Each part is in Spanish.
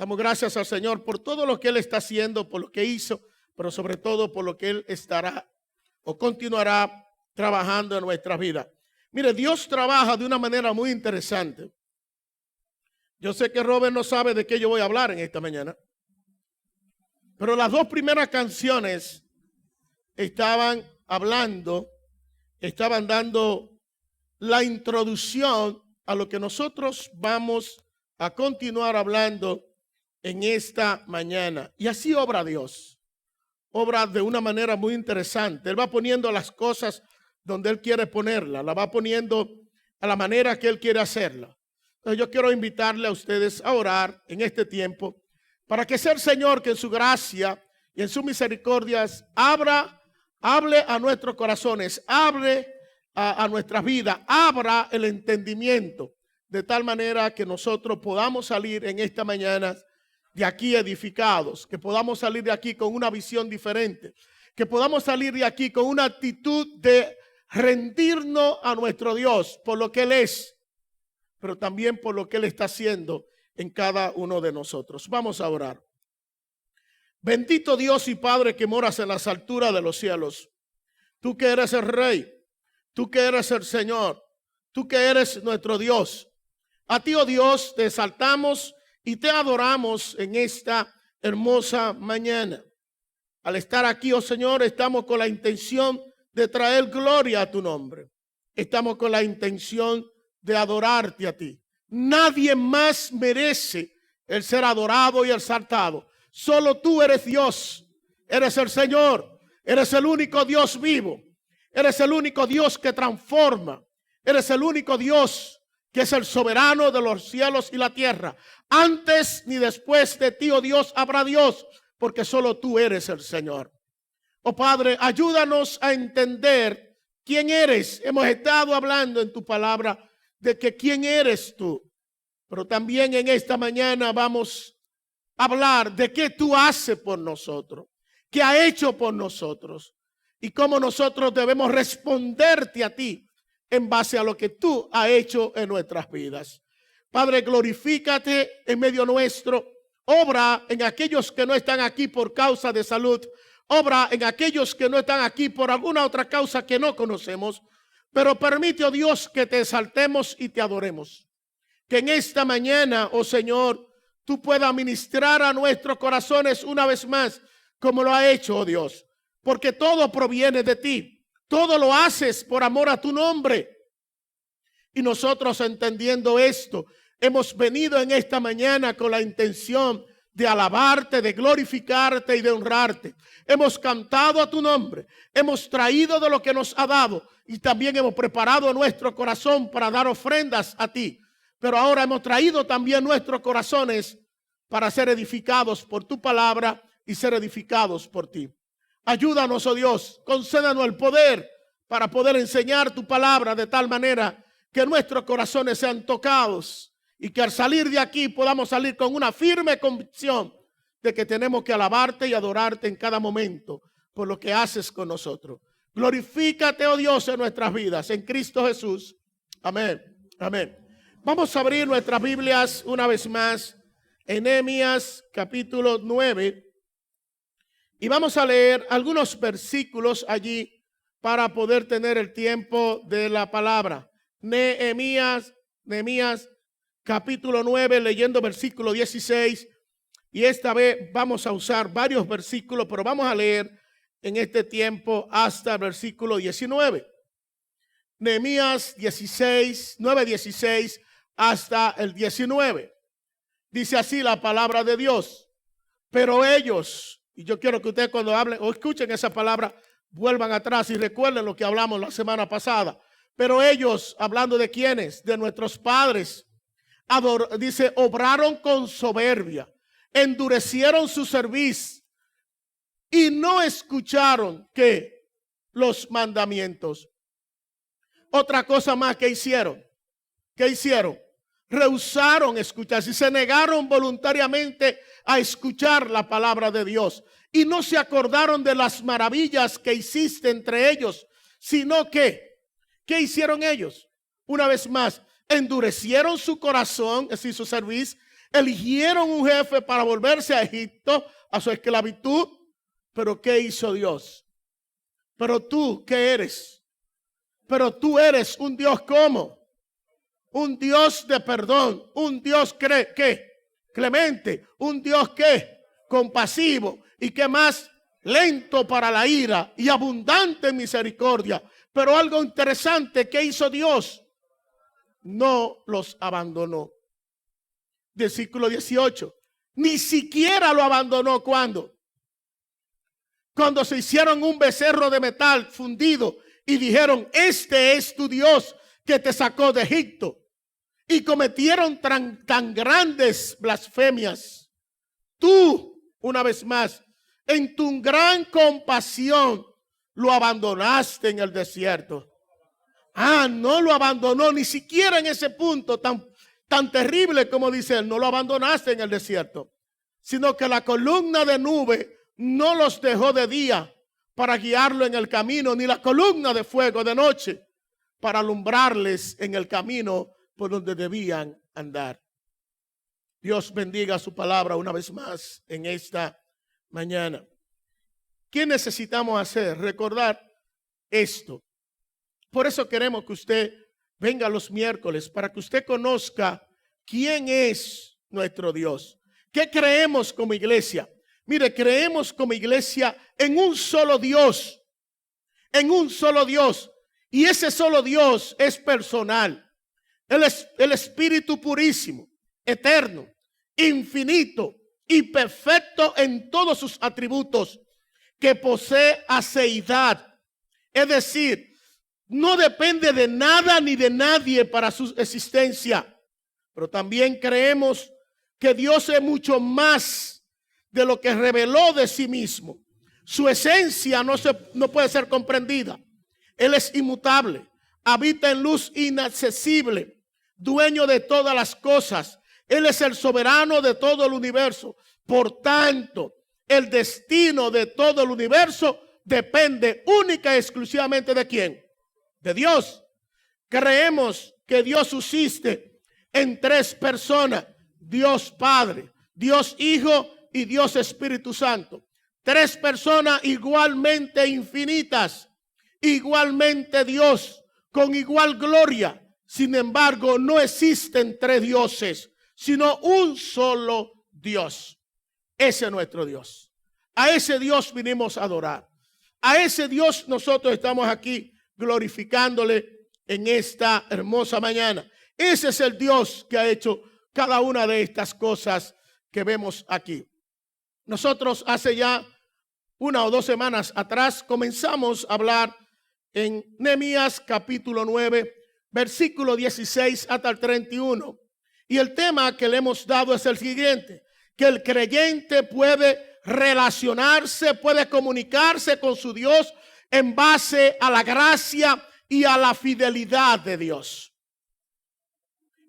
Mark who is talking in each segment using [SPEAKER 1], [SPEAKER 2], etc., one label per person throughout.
[SPEAKER 1] Damos gracias al Señor por todo lo que Él está haciendo, por lo que hizo, pero sobre todo por lo que Él estará o continuará trabajando en nuestras vidas. Mire, Dios trabaja de una manera muy interesante. Yo sé que Robert no sabe de qué yo voy a hablar en esta mañana, pero las dos primeras canciones estaban dando la introducción a lo que nosotros vamos a continuar hablando en esta mañana. Y así obra Dios. Obra de una manera muy interesante. Él va poniendo las cosas donde Él quiere ponerlas. La va poniendo a la manera que Él quiere hacerla. Entonces yo quiero invitarle a ustedes a orar en este tiempo para que sea el Señor que en su gracia y en sus misericordias hable a nuestros corazones, hable a nuestras vidas, abra el entendimiento de tal manera que nosotros podamos salir en esta mañana de aquí edificados, que podamos salir de aquí con una visión diferente, que podamos salir de aquí con una actitud de rendirnos a nuestro Dios por lo que Él es, pero también por lo que Él está haciendo en cada uno de nosotros. Vamos a orar. Bendito Dios y Padre que moras en las alturas de los cielos, tú que eres el Rey, tú que eres el Señor, tú que eres nuestro Dios. A ti, oh Dios, te exaltamos y te adoramos en esta hermosa mañana. Al estar aquí, oh Señor, estamos con la intención de traer gloria a tu nombre. Estamos con la intención de adorarte a ti. Nadie más merece el ser adorado y exaltado. Solo tú eres Dios, eres el Señor, eres el único Dios vivo, eres el único Dios que transforma, eres el único Dios que es el soberano de los cielos y la tierra. Antes ni después de ti, oh Dios, habrá Dios, porque solo tú eres el Señor. Oh Padre, ayúdanos a entender quién eres. Hemos estado hablando en tu palabra de que quién eres tú, pero también en esta mañana vamos a hablar de qué tú haces por nosotros, qué ha hecho por nosotros y cómo nosotros debemos responderte a ti en base a lo que tú has hecho en nuestras vidas. Padre, glorifícate en medio nuestro. Obra en aquellos que no están aquí por causa de salud. Obra en aquellos que no están aquí por alguna otra causa que no conocemos. Pero permite, oh Dios, que te exaltemos y te adoremos. Que en esta mañana, oh Señor, tú puedas ministrar a nuestros corazones una vez más, como lo ha hecho, oh Dios. Porque todo proviene de ti. Todo lo haces por amor a tu nombre. Y nosotros, entendiendo esto, hemos venido en esta mañana con la intención de alabarte, de glorificarte y de honrarte. Hemos cantado a tu nombre. Hemos traído de lo que nos ha dado. Y también hemos preparado nuestro corazón para dar ofrendas a ti. Pero ahora hemos traído también nuestros corazones para ser edificados por tu palabra y ser edificados por ti. Ayúdanos, oh Dios, concédanos el poder para poder enseñar tu palabra de tal manera que nuestros corazones sean tocados y que al salir de aquí podamos salir con una firme convicción de que tenemos que alabarte y adorarte en cada momento por lo que haces con nosotros. Glorifícate, oh Dios, en nuestras vidas, en Cristo Jesús. Amén. Amén. Vamos a abrir nuestras Biblias una vez más en Nehemías capítulo 9. Y vamos a leer algunos versículos allí para poder tener el tiempo de la palabra. Nehemías capítulo 9, leyendo versículo 16. Y esta vez vamos a usar varios versículos, pero vamos a leer en este tiempo hasta el versículo 19. Nehemías 9:16 hasta el 19. Dice así la palabra de Dios. Pero ellos... Y yo quiero que ustedes cuando hablen o escuchen esa palabra, vuelvan atrás y recuerden lo que hablamos la semana pasada. Pero ellos, hablando de quiénes, de nuestros padres, dice, obraron con soberbia, endurecieron su cerviz y no escucharon que los mandamientos. Otra cosa más que hicieron. ¿Qué hicieron? Rehusaron escuchar, si se negaron voluntariamente a escuchar la palabra de Dios y no se acordaron de las maravillas que hiciste entre ellos, sino que, ¿qué hicieron ellos? Una vez más, endurecieron su corazón, es decir, su cerviz, Eligieron un jefe para volverse a Egipto, a su esclavitud. Pero ¿qué hizo Dios? Pero tú, ¿qué eres? Pero tú eres un Dios ¿cómo? Un Dios de perdón, un Dios ¿qué? Clemente, un Dios ¿qué? Compasivo y ¿qué más? Lento para la ira y abundante en misericordia. Pero algo interesante, ¿qué hizo Dios? No los abandonó. Versículo 18. Ni siquiera lo abandonó. ¿Cuándo? Cuando se hicieron un becerro de metal fundido y dijeron, este es tu Dios que te sacó de Egipto. Y cometieron tan grandes blasfemias. Tú, una vez más, en tu gran compasión, lo abandonaste en el desierto. No lo abandonó, ni siquiera en ese punto tan terrible como dice él, no lo abandonaste en el desierto, sino que la columna de nube no los dejó de día para guiarlo en el camino, ni la columna de fuego de noche para alumbrarles en el camino por donde debían andar. Dios bendiga su palabra una vez más en esta mañana. ¿Qué necesitamos hacer? Recordar esto. Por eso queremos que usted venga los miércoles para que usted conozca quién es nuestro Dios. ¿Qué creemos como iglesia? Mire, creemos como iglesia en un solo Dios. En un solo Dios. Y ese solo Dios es personal. Él es el Espíritu purísimo, eterno, infinito y perfecto en todos sus atributos, que posee aseidad. Es decir, no depende de nada ni de nadie para su existencia. Pero también creemos que Dios es mucho más de lo que reveló de sí mismo. Su esencia no puede ser comprendida. Él es inmutable, habita en luz inaccesible, dueño de todas las cosas. Él es el soberano de todo el universo. Por tanto, el destino de todo el universo depende única y exclusivamente ¿de quién? De Dios. Creemos que Dios subsiste en tres personas: Dios Padre, Dios Hijo y Dios Espíritu Santo. Tres personas igualmente infinitas, igualmente Dios, con igual gloria. Sin embargo, no existen tres dioses, sino un solo Dios. Ese es nuestro Dios. A ese Dios vinimos a adorar. A ese Dios nosotros estamos aquí glorificándole en esta hermosa mañana. Ese es el Dios que ha hecho cada una de estas cosas que vemos aquí. Nosotros hace ya 1 o 2 semanas atrás comenzamos a hablar en Nehemías capítulo 9, versículo 16 hasta el 31. Y el tema que le hemos dado es el siguiente: que el creyente puede relacionarse, puede comunicarse con su Dios en base a la gracia y a la fidelidad de Dios.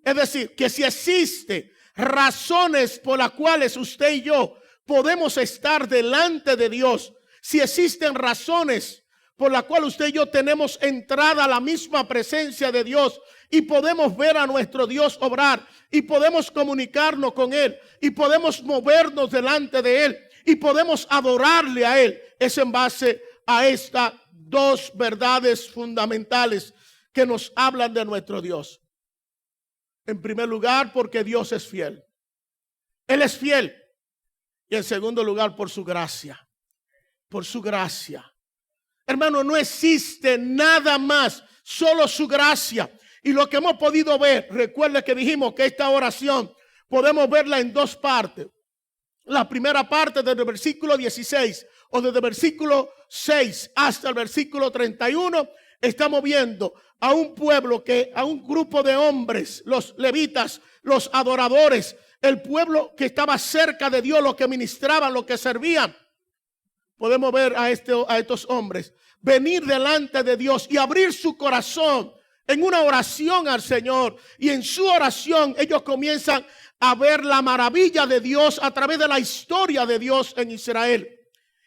[SPEAKER 1] Es decir, que si existen razones por las cuales usted y yo podemos estar delante de Dios, si existen razones por las cuales usted y yo tenemos entrada a la misma presencia de Dios y podemos ver a nuestro Dios obrar y podemos comunicarnos con Él y podemos movernos delante de Él y podemos adorarle a Él, es en base a estas dos verdades fundamentales que nos hablan de nuestro Dios. En primer lugar, porque Dios es fiel. Él es fiel. Y en segundo lugar, por su gracia. Por su gracia. Hermano, no existe nada más, solo su gracia. Y lo que hemos podido ver, recuerde que dijimos que esta oración podemos verla en dos partes. La primera parte desde el versículo 16 o desde el versículo 6 hasta el versículo 31, estamos viendo a un pueblo a un grupo de hombres, los levitas, los adoradores, el pueblo que estaba cerca de Dios, los que ministraban, los que servían. Podemos ver a estos hombres venir delante de Dios y abrir su corazón en una oración al Señor. Y en su oración ellos comienzan a ver la maravilla de Dios a través de la historia de Dios en Israel.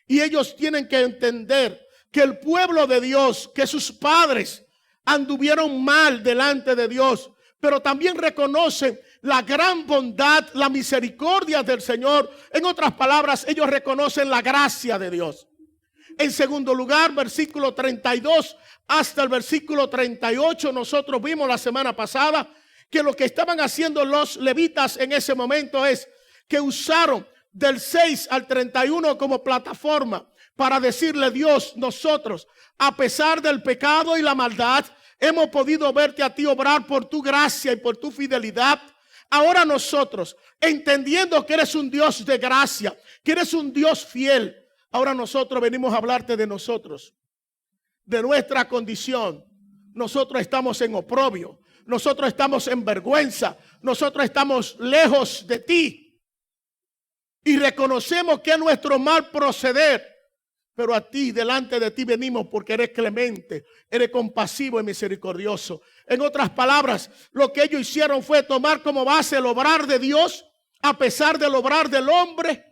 [SPEAKER 1] Y ellos tienen que entender que el pueblo de Dios, que sus padres anduvieron mal delante de Dios, pero también reconocen la gran bondad, la misericordia del Señor. En otras palabras, ellos reconocen la gracia de Dios. En segundo lugar, versículo 32 hasta el versículo 38, nosotros vimos la semana pasada que lo que estaban haciendo los levitas en ese momento es que usaron del 6 al 31 como plataforma para decirle: Dios, nosotros, a pesar del pecado y la maldad, hemos podido verte a ti obrar por tu gracia y por tu fidelidad. Ahora nosotros, entendiendo que eres un Dios de gracia, que eres un Dios fiel, ahora nosotros venimos a hablarte de nosotros, de nuestra condición. Nosotros estamos en oprobio, nosotros estamos en vergüenza, nosotros estamos lejos de ti. Y reconocemos que es nuestro mal proceder, pero a ti, delante de ti venimos porque eres clemente, eres compasivo y misericordioso. En otras palabras, lo que ellos hicieron fue tomar como base el obrar de Dios, a pesar del obrar del hombre,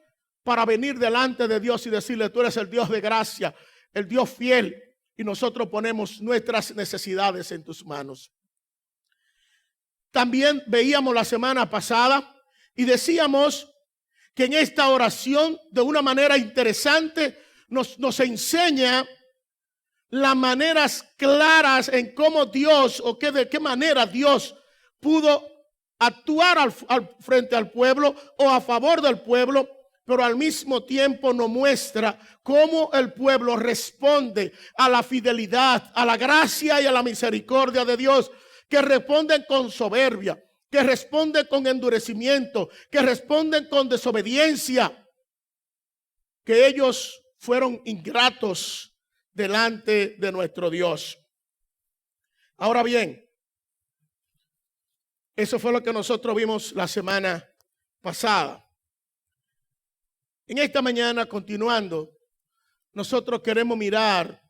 [SPEAKER 1] para venir delante de Dios y decirle: tú eres el Dios de gracia, el Dios fiel, y nosotros ponemos nuestras necesidades en tus manos. También veíamos la semana pasada y decíamos que en esta oración, de una manera interesante, nos enseña las maneras claras en cómo Dios, o de qué manera Dios pudo actuar frente al pueblo o a favor del pueblo, pero al mismo tiempo nos muestra cómo el pueblo responde a la fidelidad, a la gracia y a la misericordia de Dios, que responden con soberbia, que responden con endurecimiento, que responden con desobediencia, que ellos fueron ingratos delante de nuestro Dios. Ahora bien, eso fue lo que nosotros vimos la semana pasada. En esta mañana, continuando, nosotros queremos mirar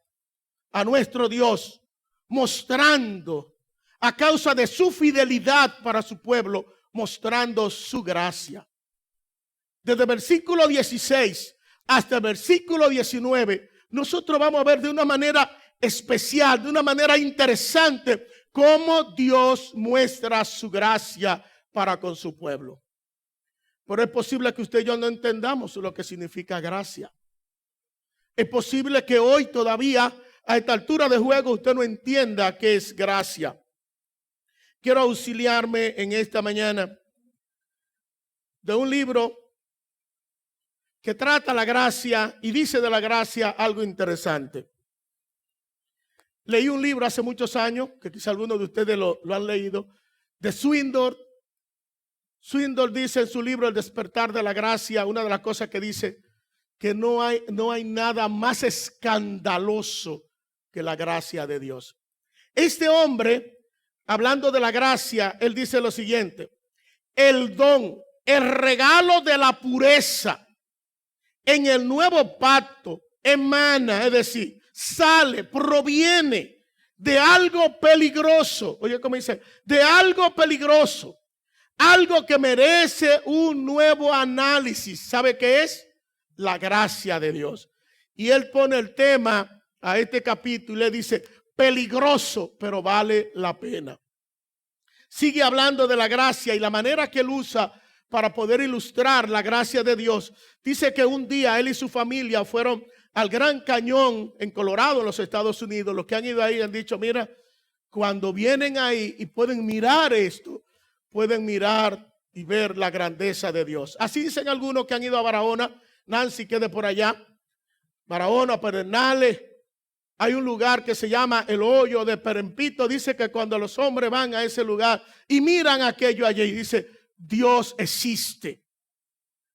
[SPEAKER 1] a nuestro Dios mostrando, a causa de su fidelidad para su pueblo, mostrando su gracia. Desde el versículo 16 hasta el versículo 19, nosotros vamos a ver de una manera especial, de una manera interesante, cómo Dios muestra su gracia para con su pueblo. Pero es posible que usted y yo no entendamos lo que significa gracia. Es posible que hoy todavía, a esta altura de juego, usted no entienda qué es gracia. Quiero auxiliarme en esta mañana de un libro que trata la gracia y dice de la gracia algo interesante. Leí un libro hace muchos años, que quizá algunos de ustedes lo han leído, de Swindoll. Swindoll dice en su libro El despertar de la gracia, una de las cosas que dice, que no hay nada más escandaloso que la gracia de Dios. Este hombre, hablando de la gracia, él dice lo siguiente: el don, el regalo de la pureza en el nuevo pacto emana, es decir, sale, proviene de algo peligroso. Oye, ¿cómo dice? De algo peligroso. Algo que merece un nuevo análisis. ¿Sabe qué es? La gracia de Dios. Y él pone el tema a este capítulo y le dice: peligroso, pero vale la pena. Sigue hablando de la gracia y la manera que él usa para poder ilustrar la gracia de Dios. Dice que un día él y su familia fueron al Gran Cañón en Colorado, en los Estados Unidos. Los que han ido ahí han dicho: mira, cuando vienen ahí y pueden mirar esto, pueden mirar y ver la grandeza de Dios. Así dicen algunos que han ido a Barahona. Nancy, quede por allá. Barahona, Pedernales. Hay un lugar que se llama el Hoyo de Perempito. Dice que cuando los hombres van a ese lugar y miran aquello allí, dice: Dios existe.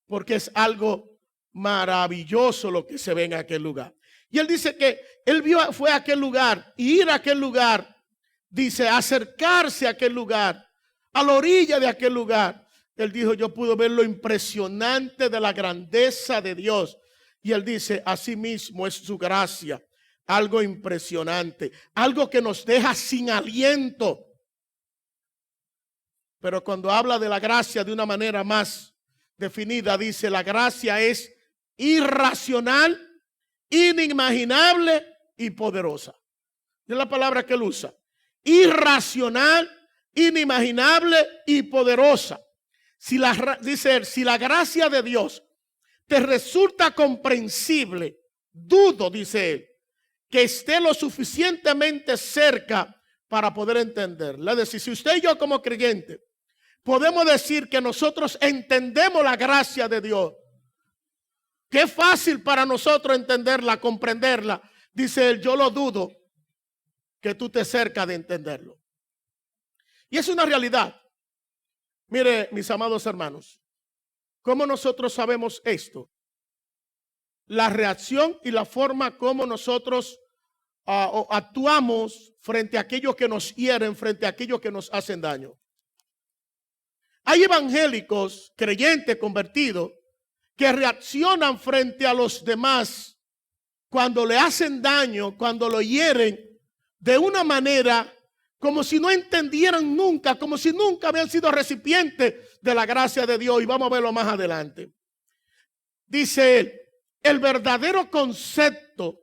[SPEAKER 1] Porque es algo maravilloso lo que se ve en aquel lugar. Y él dice que él fue a aquel lugar, y ir a aquel lugar, dice, acercarse a aquel lugar, a la orilla de aquel lugar. Él dijo: yo pude ver lo impresionante de la grandeza de Dios. Y él dice: así mismo es su gracia, algo impresionante, algo que nos deja sin aliento. Pero cuando habla de la gracia de una manera más definida, dice: la gracia es irracional, inimaginable y poderosa. Es la palabra que él usa: irracional, inimaginable y poderosa. Dice él, si la gracia de Dios te resulta comprensible, dudo, dice él, que esté lo suficientemente cerca para poder entenderla. Es decir, si usted y yo como creyente podemos decir que nosotros entendemos la gracia de Dios, qué fácil para nosotros entenderla, comprenderla, dice él, yo lo dudo que tú te cerca de entenderlo. Y es una realidad. Mire, mis amados hermanos, ¿cómo nosotros sabemos esto? La reacción y la forma como nosotros actuamos frente a aquellos que nos hieren, frente a aquellos que nos hacen daño. Hay evangélicos, creyentes, convertidos, que reaccionan frente a los demás cuando le hacen daño, cuando lo hieren, de una manera como si no entendieran nunca, como si nunca habían sido recipientes de la gracia de Dios. Y vamos a verlo más adelante. Dice él, el verdadero concepto,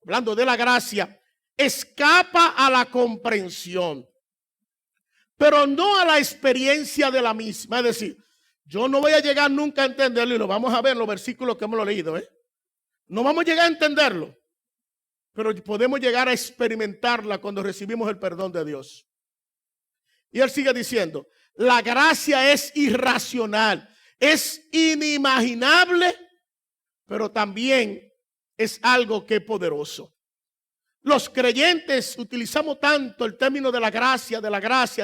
[SPEAKER 1] hablando de la gracia, escapa a la comprensión, pero no a la experiencia de la misma. Es decir, yo no voy a llegar nunca a entenderlo, y lo vamos a ver en los versículos que hemos leído. No vamos a llegar a entenderlo, pero podemos llegar a experimentarla cuando recibimos el perdón de Dios. Y él sigue diciendo, la gracia es irracional, es inimaginable, pero también es algo que es poderoso. Los creyentes utilizamos tanto el término de la gracia,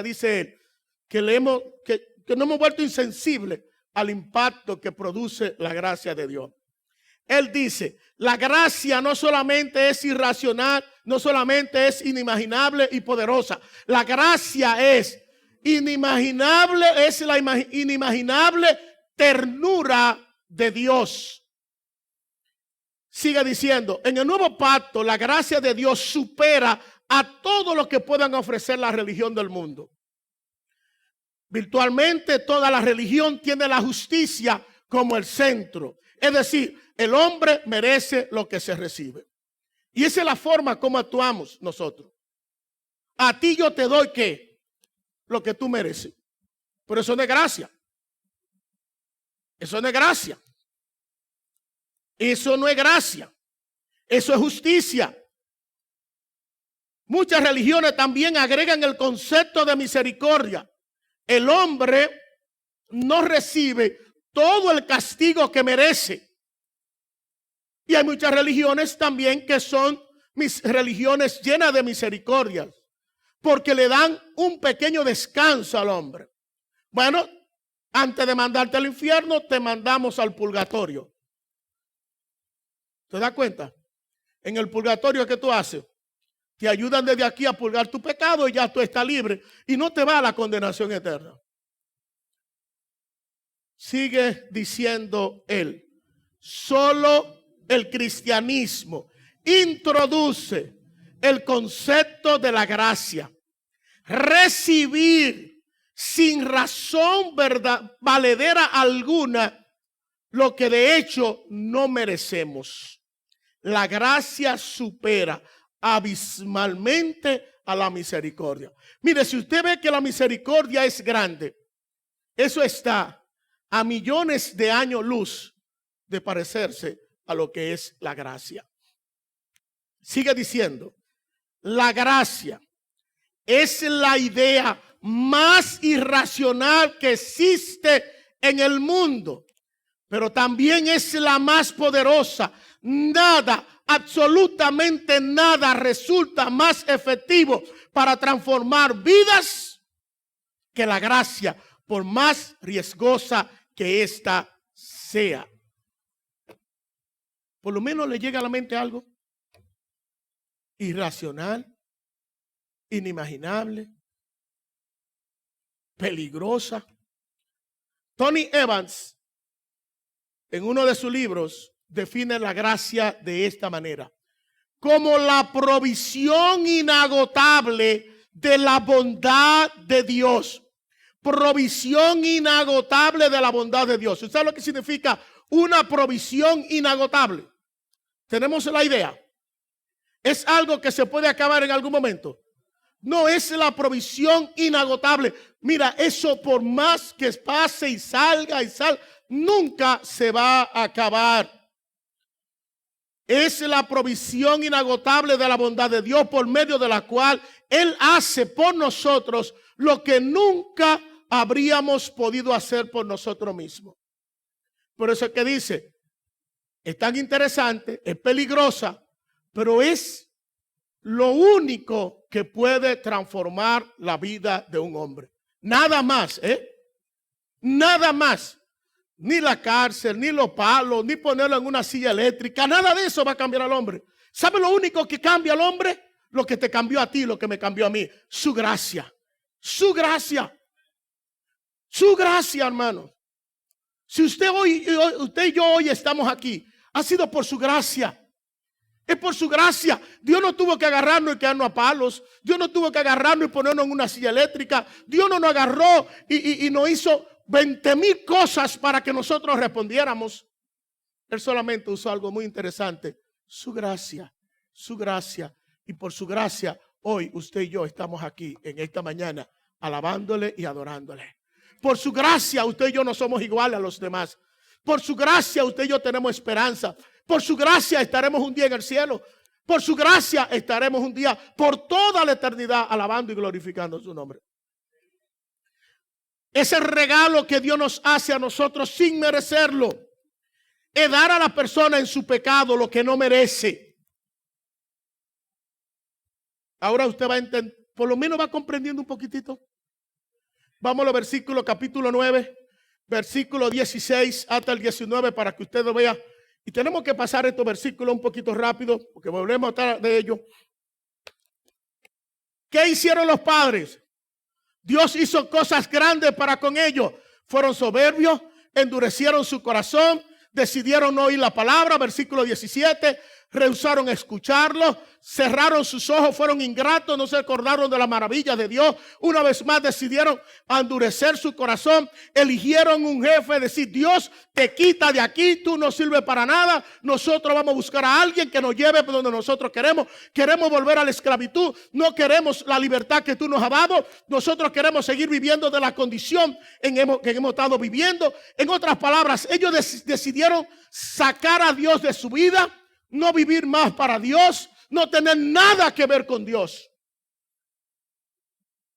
[SPEAKER 1] dice él, que nos hemos vuelto insensibles al impacto que produce la gracia de Dios. Él dice, la gracia no solamente es irracional, no solamente es inimaginable y poderosa. La gracia es inimaginable, es la inimaginable ternura de Dios. Sigue diciendo, en el nuevo pacto, la gracia de Dios supera a todo lo que puedan ofrecer la religión del mundo. Virtualmente toda la religión tiene la justicia como el centro. Es decir, el hombre merece lo que se recibe. Y esa es la forma como actuamos nosotros. A ti yo te doy ¿qué? Lo que tú mereces. Pero eso no es gracia. Eso no es gracia. Eso no es gracia. Eso es justicia. Muchas religiones también agregan el concepto de misericordia. El hombre no recibe todo el castigo que merece. Y hay muchas religiones también que son religiones llenas de misericordia, porque le dan un pequeño descanso al hombre. Bueno, antes de mandarte al infierno, te mandamos al purgatorio. ¿Te das cuenta? En el purgatorio, ¿qué tú haces? Te ayudan desde aquí a purgar tu pecado y ya tú estás libre y no te va a la condenación eterna. Sigue diciendo él, solo el cristianismo introduce el concepto de la gracia. Recibir sin razón valedera alguna lo que de hecho no merecemos. La gracia supera abismalmente a la misericordia. Mire, si usted ve que la misericordia es grande, eso está a millones de años luz de parecerse a lo que es la gracia. Sigue diciendo, la gracia es la idea más irracional que existe en el mundo, pero también es la más poderosa. Nada, absolutamente nada resulta más efectivo para transformar vidas que la gracia, por más riesgosa que ésta sea. Por lo menos le llega a la mente algo irracional, inimaginable, peligrosa. Tony Evans, en uno de sus libros, define la gracia de esta manera: como la provisión inagotable de la bondad de Dios. Provisión inagotable de la bondad de Dios. ¿Usted sabe lo que significa una provisión inagotable? Tenemos la idea. Es algo que se puede acabar en algún momento. No es la provisión inagotable. Mira, eso por más que pase y salga, nunca se va a acabar. Es la provisión inagotable de la bondad de Dios por medio de la cual Él hace por nosotros lo que nunca habríamos podido hacer por nosotros mismos. Por eso es que dice, es tan interesante, es peligrosa, pero es lo único que puede transformar la vida de un hombre. Nada más, nada más. Ni la cárcel, ni los palos, ni ponerlo en una silla eléctrica. Nada de eso va a cambiar al hombre. ¿Sabe lo único que cambia al hombre? Lo que te cambió a ti, lo que me cambió a mí. Su gracia. Su gracia. Su gracia, hermano. Si usted y yo hoy estamos aquí, ha sido por su gracia. Es por su gracia. Dios no tuvo que agarrarnos y quedarnos a palos. Dios no tuvo que agarrarnos y ponernos en una silla eléctrica. Dios no nos agarró y nos hizo 20,000 cosas para que nosotros respondiéramos. Él solamente usó algo muy interesante. Su gracia. Su gracia. Y por su gracia, hoy usted y yo estamos aquí en esta mañana alabándole y adorándole. Por su gracia, usted y yo no somos iguales a los demás. Por su gracia, usted y yo tenemos esperanza. Por su gracia estaremos un día en el cielo. Por su gracia estaremos un día por toda la eternidad alabando y glorificando su nombre. Ese regalo que Dios nos hace a nosotros sin merecerlo es dar a la persona en su pecado lo que no merece. Ahora usted va a entender, por lo menos va comprendiendo un poquitito. Vamos al versículo capítulo 9, versículo 16 hasta el 19 para que usted lo vea. Y tenemos que pasar estos versículos un poquito rápido porque volvemos a estar de ellos. ¿Qué hicieron los padres? Dios hizo cosas grandes para con ellos. Fueron soberbios, endurecieron su corazón, decidieron no oír la palabra, versículo 17, rehusaron escucharlo, cerraron sus ojos, fueron ingratos, no se acordaron de la maravilla de Dios. Una vez más decidieron endurecer su corazón, eligieron un jefe, decir, Dios te quita de aquí, tú no sirves para nada, nosotros vamos a buscar a alguien que nos lleve por donde nosotros queremos volver a la esclavitud, no queremos la libertad que tú nos has dado, nosotros queremos seguir viviendo de la condición que hemos estado viviendo. En otras palabras, ellos decidieron sacar a Dios de su vida, no vivir más para Dios, no tener nada que ver con Dios.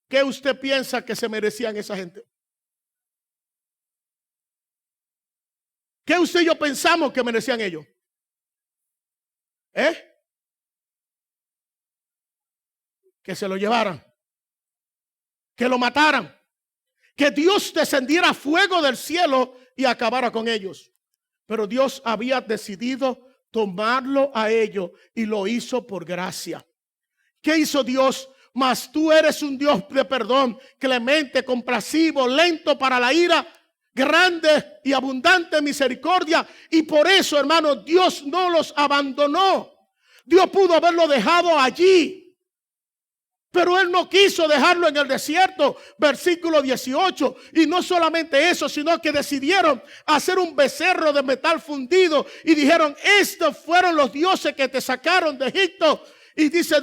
[SPEAKER 1] ¿Qué usted piensa que se merecían esa gente? ¿Qué usted y yo pensamos que merecían ellos? Que se lo llevaran, que lo mataran, que Dios descendiera fuego del cielo y acabara con ellos. Pero Dios había decidido tomarlo a ellos y lo hizo por gracia. ¿Qué hizo Dios? Mas tú eres un Dios de perdón, clemente, compasivo, lento para la ira, grande y abundante en misericordia. Y por eso, hermano, Dios no los abandonó. Dios pudo haberlo dejado allí, pero Él no quiso dejarlo en el desierto, versículo 18. Y no solamente eso, sino que decidieron hacer un becerro de metal fundido. Y dijeron, estos fueron los dioses que te sacaron de Egipto. Y dice,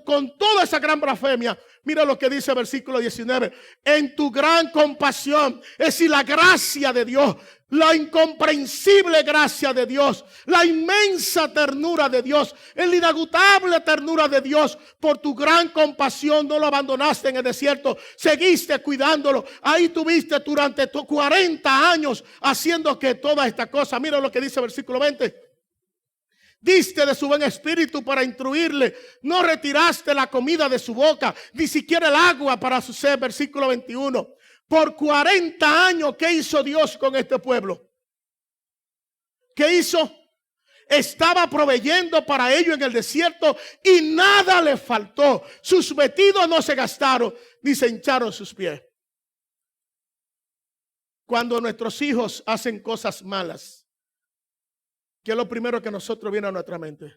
[SPEAKER 1] con toda esa gran blasfemia, mira lo que dice versículo 19. En tu gran compasión, es decir, la gracia de Dios, la incomprensible gracia de Dios, la inmensa ternura de Dios, la inagotable ternura de Dios, por tu gran compasión no lo abandonaste en el desierto, seguiste cuidándolo. Ahí tuviste durante 40 años haciendo que toda esta cosa, mira lo que dice versículo 20. Diste de su buen espíritu para instruirle. No retiraste la comida de su boca, ni siquiera el agua para su sed. Versículo 21. Por 40 años, ¿qué hizo Dios con este pueblo? ¿Qué hizo? Estaba proveyendo para ellos en el desierto y nada le faltó. Sus vestidos no se gastaron, ni se hincharon sus pies. Cuando nuestros hijos hacen cosas malas, ¿qué es lo primero que nosotros viene a nuestra mente?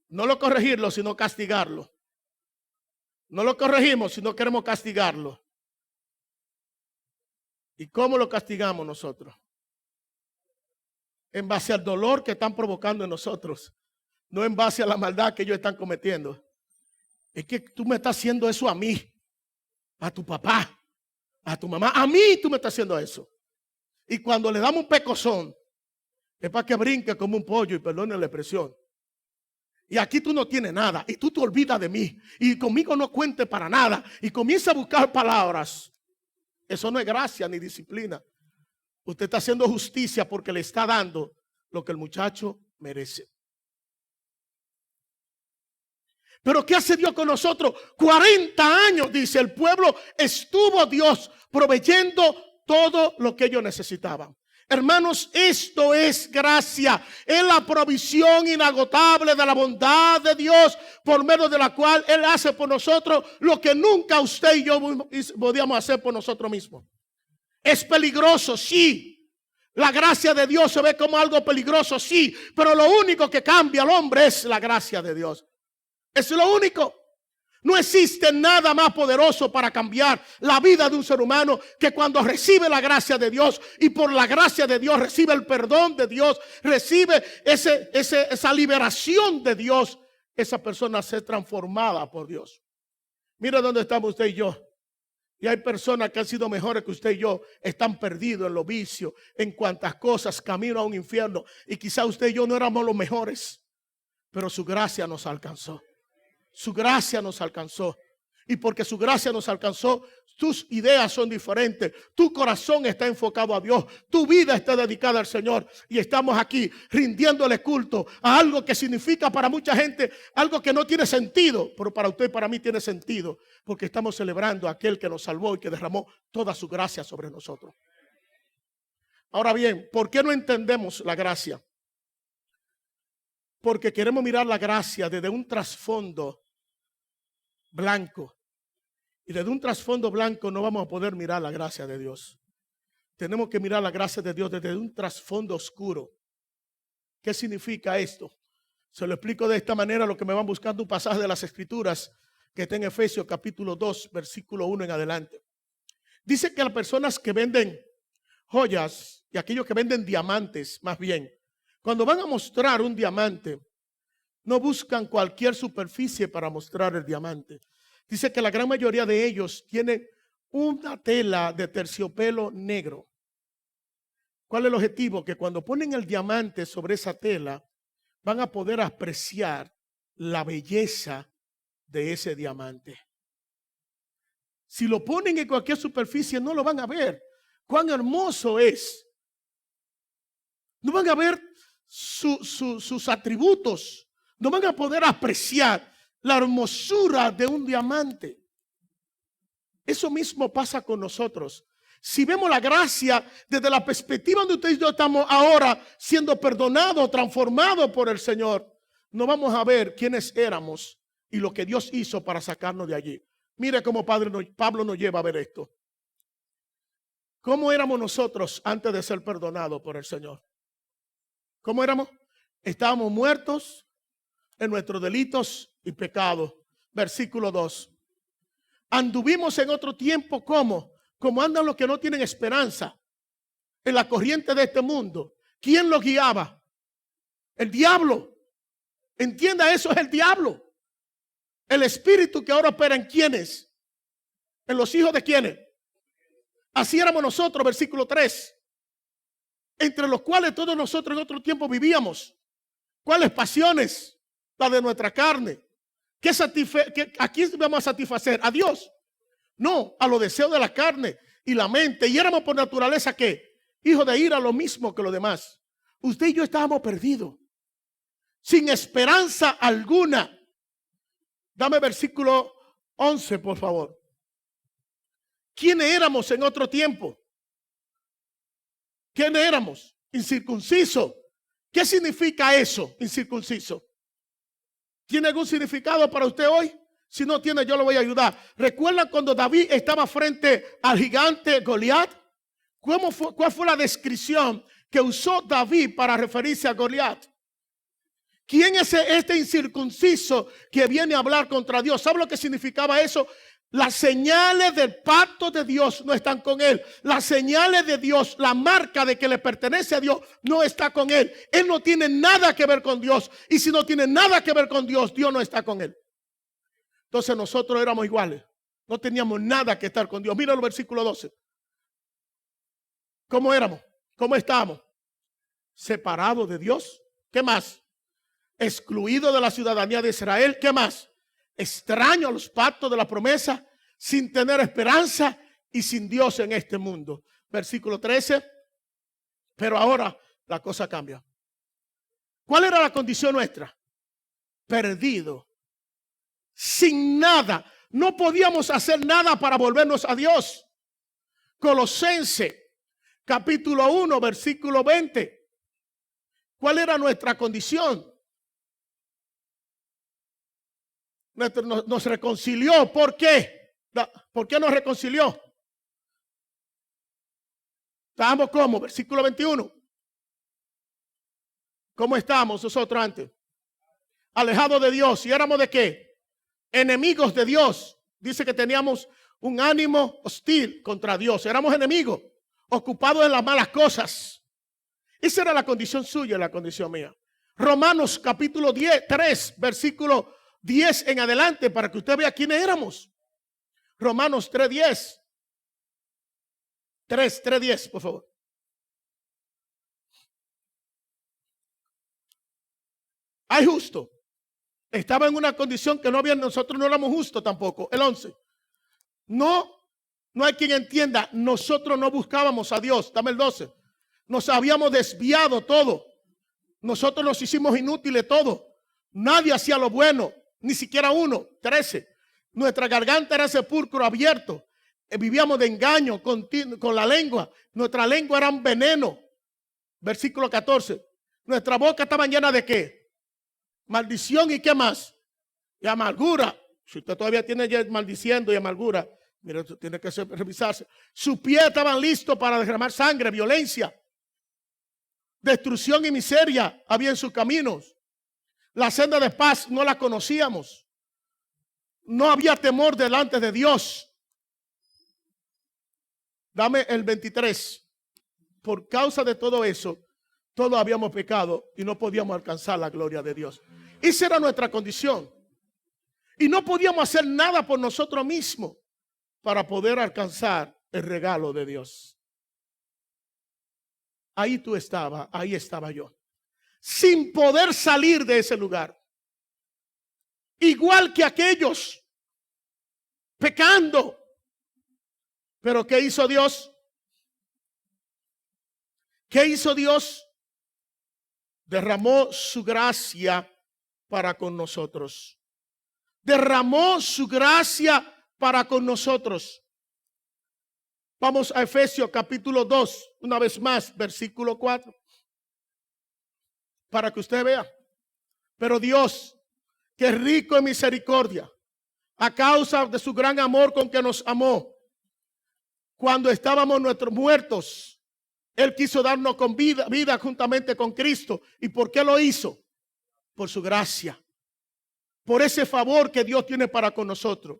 [SPEAKER 1] No lo corregirlo, sino castigarlo. No lo corregimos, sino queremos castigarlo. ¿Y cómo lo castigamos nosotros? en base al dolor que están provocando en nosotros, no en base a la maldad que ellos están cometiendo. Es que tú me estás haciendo eso a mí, a tu papá, a tu mamá, a mí tú me estás haciendo eso. Y cuando le damos un pecozón, es para que brinque como un pollo y perdone la expresión. Y aquí tú no tienes nada y tú te olvidas de mí y conmigo no cuentes para nada y comienza a buscar palabras. Eso no es gracia ni disciplina. Usted está haciendo justicia porque le está dando lo que el muchacho merece. Pero ¿qué hace Dios con nosotros? 40 años, dice, el pueblo estuvo Dios proveyendo todo lo que ellos necesitaban. Hermanos, esto es gracia, es la provisión inagotable de la bondad de Dios por medio de la cual Él hace por nosotros lo que nunca usted y yo podíamos hacer por nosotros mismos. Es peligroso, sí. La gracia de Dios se ve como algo peligroso, sí. Pero lo único que cambia al hombre es la gracia de Dios. Es lo único. No existe nada más poderoso para cambiar la vida de un ser humano que cuando recibe la gracia de Dios y por la gracia de Dios recibe el perdón de Dios, recibe esa liberación de Dios, esa persona se transformada por Dios. Mira dónde estamos usted y yo. Y hay personas que han sido mejores que usted y yo, están perdidos en los vicios, en cuantas cosas, camino a un infierno. Y quizá usted y yo no éramos los mejores, pero su gracia nos alcanzó. Su gracia nos alcanzó. Y porque su gracia nos alcanzó, tus ideas son diferentes. Tu corazón está enfocado a Dios. Tu vida está dedicada al Señor. Y estamos aquí rindiéndole culto a algo que significa para mucha gente algo que no tiene sentido. Pero para usted y para mí tiene sentido. Porque estamos celebrando a aquel que nos salvó y que derramó toda su gracia sobre nosotros. Ahora bien, ¿por qué no entendemos la gracia? Porque queremos mirar la gracia desde un trasfondo blanco. Y desde un trasfondo blanco no vamos a poder mirar la gracia de Dios. Tenemos que mirar la gracia de Dios desde un trasfondo oscuro. ¿Qué significa esto? Se lo explico de esta manera, lo que me van buscando un pasaje de las Escrituras que está en Efesios capítulo 2, versículo 1 en adelante. Dice que las personas que venden joyas y aquellos que venden diamantes, más bien, cuando van a mostrar un diamante, no buscan cualquier superficie para mostrar el diamante. Dice que la gran mayoría de ellos tienen una tela de terciopelo negro. ¿Cuál es el objetivo? Que cuando ponen el diamante sobre esa tela, van a poder apreciar la belleza de ese diamante. Si lo ponen en cualquier superficie, no lo van a ver. Cuán hermoso es. No van a ver sus atributos. No van a poder apreciar la hermosura de un diamante. Eso mismo pasa con nosotros. Si vemos la gracia desde la perspectiva donde usted y yo estamos ahora siendo perdonados, transformados por el Señor, no vamos a ver quiénes éramos y lo que Dios hizo para sacarnos de allí. Mire cómo Pablo nos lleva a ver esto. ¿Cómo éramos nosotros antes de ser perdonados por el Señor? ¿Cómo éramos? Estábamos muertos en nuestros delitos y pecados. Versículo 2. Anduvimos en otro tiempo como andan los que no tienen esperanza en la corriente de este mundo. ¿Quién los guiaba? El diablo. Entienda, eso es el diablo. El espíritu que ahora opera en quiénes. En los hijos de quiénes. Así éramos nosotros, versículo 3. Entre los cuales todos nosotros en otro tiempo vivíamos. ¿Cuáles pasiones? La de nuestra carne. ¿A quién vamos a satisfacer? ¿A Dios? No, a los deseos de la carne y la mente. Y éramos por naturaleza ¿qué? Hijos de ira, lo mismo que los demás. Usted y yo estábamos perdidos, sin esperanza alguna. Dame versículo 11, por favor. ¿Quiénes éramos en otro tiempo? ¿Quiénes éramos? Incircunciso. ¿Qué significa eso, incircunciso? ¿Tiene algún significado para usted hoy? Si no tiene, yo lo voy a ayudar. ¿Recuerdan cuando David estaba frente al gigante Goliat? ¿Cuál fue la descripción que usó David para referirse a Goliat? ¿Quién es este incircunciso que viene a hablar contra Dios? ¿Sabe lo que significaba eso? Las señales del pacto de Dios no están con él. Las señales de Dios, la marca de que le pertenece a Dios, no está con él. Él no tiene nada que ver con Dios. Y si no tiene nada que ver con Dios, Dios no está con él. Entonces nosotros éramos iguales. No teníamos nada que estar con Dios. Mira el versículo 12. ¿Cómo éramos? ¿Cómo estábamos? Separados de Dios. ¿Qué más? Excluidos de la ciudadanía de Israel. ¿Qué más? Extraño a los pactos de la promesa, sin tener esperanza y sin Dios en este mundo. Versículo 13. Pero ahora la cosa cambia. ¿Cuál era la condición nuestra? Perdido. Sin nada. No podíamos hacer nada para volvernos a Dios. Colosenses, capítulo 1, versículo 20. ¿Cuál era nuestra condición? Nos reconcilió. ¿Por qué? ¿Por qué nos reconcilió? ¿Estábamos cómo? Versículo 21. ¿Cómo estábamos nosotros antes? Alejados de Dios. ¿Y éramos de qué? Enemigos de Dios. Dice que teníamos un ánimo hostil contra Dios. Éramos enemigos, ocupados en las malas cosas. Esa era la condición suya y la condición mía. Romanos capítulo 3, versículo 10 en adelante, para que usted vea quiénes éramos. Romanos 3:10. 3:10, por favor. Hay justo. Estaba en una condición que no había, nosotros no éramos justos tampoco. El 11. No hay quien entienda. Nosotros no buscábamos a Dios. Dame el 12. Nos habíamos desviado todo. Nosotros nos hicimos inútiles todo. Nadie hacía lo bueno. Ni siquiera uno. 13. Nuestra garganta era sepulcro abierto. Vivíamos de engaño con la lengua. Nuestra lengua era un veneno. Versículo 14. Nuestra boca estaba llena de ¿qué? Maldición y ¿qué más? Y amargura. Si usted todavía tiene ya maldiciendo y amargura, mire, tiene que revisarse. Sus pies estaban listos para derramar sangre, violencia, destrucción y miseria había en sus caminos. La senda de paz no la conocíamos. No había temor delante de Dios. Dame el 23. Por causa de todo eso, todos habíamos pecado y no podíamos alcanzar la gloria de Dios. Esa era nuestra condición. Y no podíamos hacer nada por nosotros mismos para poder alcanzar el regalo de Dios. Ahí tú estabas, ahí estaba yo. Sin poder salir de ese lugar. Igual que aquellos. Pecando. Pero ¿qué hizo Dios? ¿Qué hizo Dios? Derramó su gracia para con nosotros. Derramó su gracia para con nosotros. Vamos a Efesios capítulo 2, una vez más, versículo 4. Para que usted vea. Pero Dios, que es rico en misericordia, a causa de su gran amor con que nos amó, cuando estábamos nuestros muertos, Él quiso darnos con vida juntamente con Cristo. ¿Y por qué lo hizo? Por su gracia. Por ese favor que Dios tiene para con nosotros.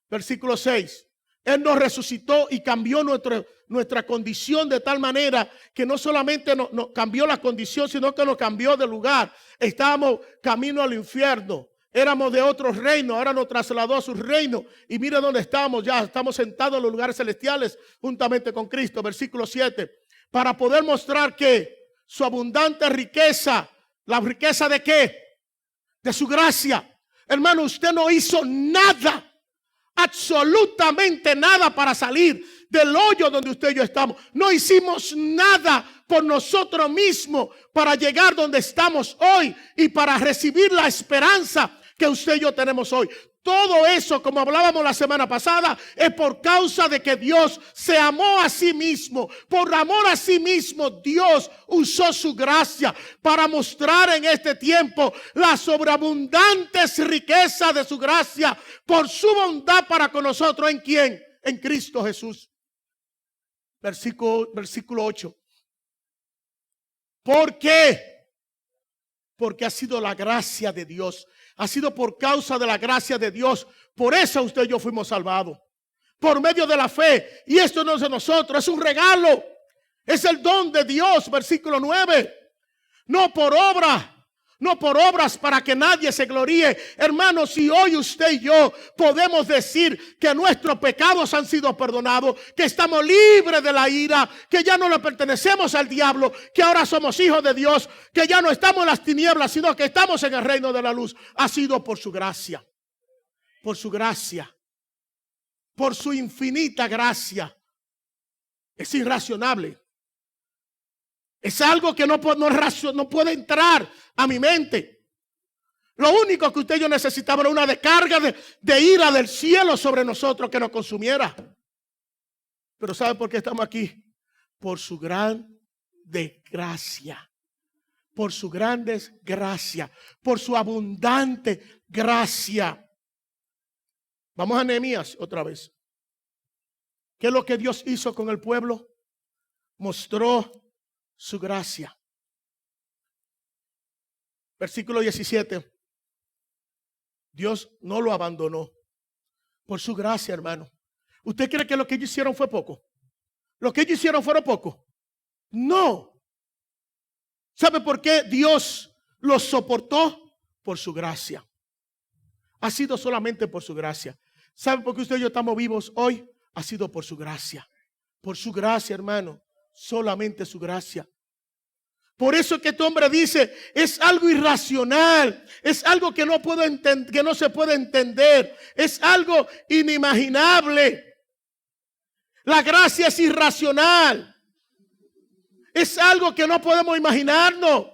[SPEAKER 1] Versículo 6. Él nos resucitó y cambió nuestra condición de tal manera que no solamente nos cambió la condición, sino que nos cambió de lugar. Estábamos camino al infierno. Éramos de otro reino, ahora nos trasladó a su reino. Y mira dónde estamos ya. Estamos sentados en los lugares celestiales juntamente con Cristo. Versículo 7. Para poder mostrar que su abundante riqueza, ¿la riqueza de qué? De su gracia. Hermano, usted no hizo nada. Absolutamente nada para salir del hoyo donde usted y yo estamos. No hicimos nada por nosotros mismos para llegar donde estamos hoy y para recibir la esperanza que usted y yo tenemos hoy. Todo eso, como hablábamos la semana pasada, es por causa de que Dios se amó a sí mismo. Por amor a sí mismo, Dios usó su gracia para mostrar en este tiempo las sobreabundantes riquezas de su gracia por su bondad para con nosotros. ¿En quién? En Cristo Jesús. Versículo 8. ¿Por qué? Porque ha sido la gracia de Dios. Ha sido por causa de la gracia de Dios. Por eso usted y yo fuimos salvados. Por medio de la fe. Y esto no es de nosotros, es un regalo. Es el don de Dios, versículo 9. No por obra. No por obras para que nadie se gloríe. Hermanos, si hoy usted y yo podemos decir que nuestros pecados han sido perdonados, que estamos libres de la ira, que ya no le pertenecemos al diablo, que ahora somos hijos de Dios, que ya no estamos en las tinieblas, sino que estamos en el reino de la luz, ha sido por su gracia. Por su gracia. Por su infinita gracia. Es irracionable. Es algo que no puede entrar a mi mente. Lo único que usted y yo necesitaba era una descarga de ira del cielo sobre nosotros que nos consumiera. Pero ¿sabe por qué estamos aquí? Por su gran gracia. Por su grande gracia. Por su abundante gracia. Vamos a Nehemías otra vez. ¿Qué es lo que Dios hizo con el pueblo? Mostró su gracia. Versículo 17. Dios no lo abandonó por su gracia, hermano. ¿Usted cree que lo que ellos hicieron fue poco? ¿Lo que ellos hicieron fueron poco? No. ¿Sabe por qué Dios los soportó? Por su gracia. Ha sido solamente por su gracia. ¿Sabe por qué usted y yo estamos vivos hoy? Ha sido por su gracia. Por su gracia, hermano. Solamente su gracia. Por eso que este hombre dice, es algo irracional, es algo que que no se puede entender, es algo inimaginable. La gracia es irracional, es algo que no podemos imaginarnos.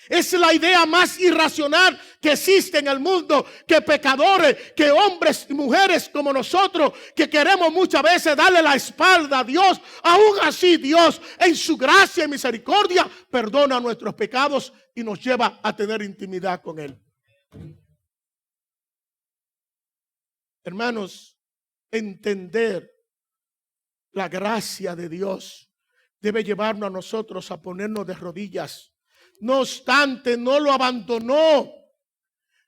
[SPEAKER 1] Es la idea más irracional que existe en el mundo, que pecadores, que hombres y mujeres como nosotros, que queremos muchas veces darle la espalda a Dios, aún así Dios en su gracia y misericordia perdona nuestros pecados y nos lleva a tener intimidad con Él. Hermanos, entender la gracia de Dios debe llevarnos a nosotros a ponernos de rodillas. No obstante, no lo abandonó.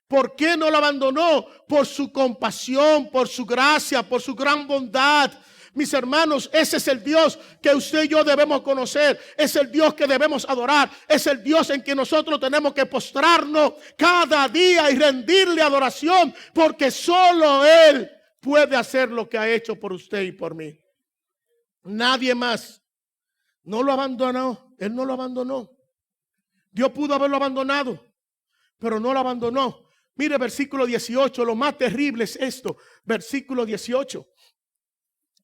[SPEAKER 1] ¿Por qué no lo abandonó? Por su compasión, por su gracia, por su gran bondad. Mis hermanos, ese es el Dios que usted y yo debemos conocer. Es el Dios que debemos adorar. Es el Dios en que nosotros tenemos que postrarnos cada día y rendirle adoración, porque solo Él puede hacer lo que ha hecho por usted y por mí. Nadie más. No lo abandonó. Él no lo abandonó. Dios pudo haberlo abandonado, pero no lo abandonó. Mire versículo 18, lo más terrible es esto, versículo 18.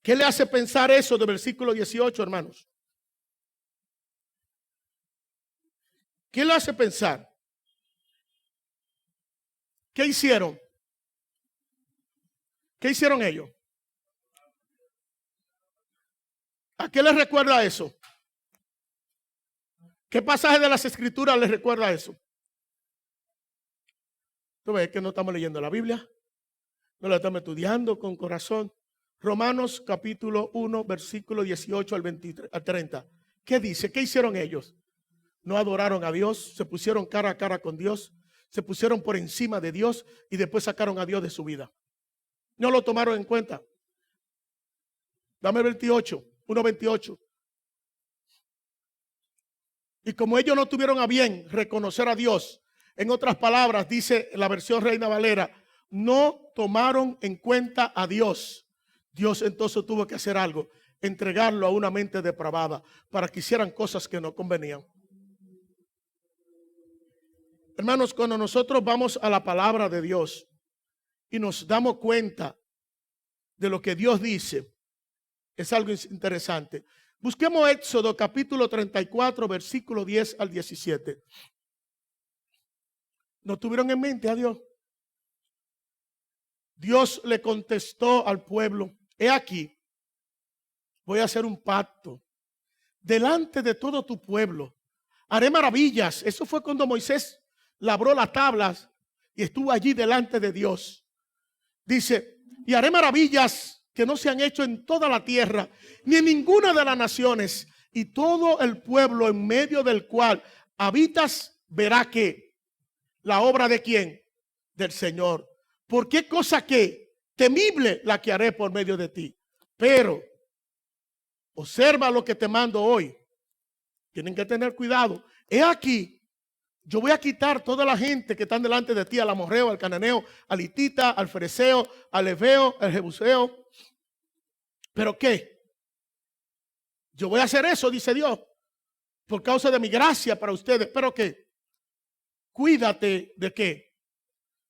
[SPEAKER 1] ¿Qué le hace pensar eso de versículo 18, hermanos? ¿Qué le hace pensar? ¿Qué hicieron? ¿Qué hicieron ellos? ¿A qué les recuerda eso? ¿Qué pasaje de las Escrituras les recuerda eso? Tú ves que no estamos leyendo la Biblia, no la estamos estudiando con corazón. Romanos capítulo 1, versículo 18 al 30. ¿Qué dice? ¿Qué hicieron ellos? No adoraron a Dios, se pusieron cara a cara con Dios, se pusieron por encima de Dios y después sacaron a Dios de su vida. No lo tomaron en cuenta. Dame 28, 1:28. Y como ellos no tuvieron a bien reconocer a Dios, en otras palabras, dice la versión Reina Valera, no tomaron en cuenta a Dios. Dios entonces tuvo que hacer algo, entregarlo a una mente depravada para que hicieran cosas que no convenían. Hermanos, cuando nosotros vamos a la palabra de Dios y nos damos cuenta de lo que Dios dice, es algo interesante. Busquemos Éxodo capítulo 34, versículo 10 al 17. ¿No tuvieron en mente a Dios? Dios le contestó al pueblo, he aquí, voy a hacer un pacto delante de todo tu pueblo. Haré maravillas. Eso fue cuando Moisés labró las tablas y estuvo allí delante de Dios. Dice, y haré maravillas que no se han hecho en toda la tierra, ni en ninguna de las naciones, y todo el pueblo en medio del cual habitas verá que la obra de ¿quién? del Señor. ¿Por qué cosa que temible la que haré por medio de ti? Pero observa lo que te mando hoy. Tienen que tener cuidado. He aquí, yo voy a quitar toda la gente que están delante de ti, al amorreo, al cananeo, al hitita, al fereceo, al heveo, al jebuseo. ¿Pero qué? Yo voy a hacer eso, dice Dios, por causa de mi gracia para ustedes. ¿Pero qué? Cuídate de qué?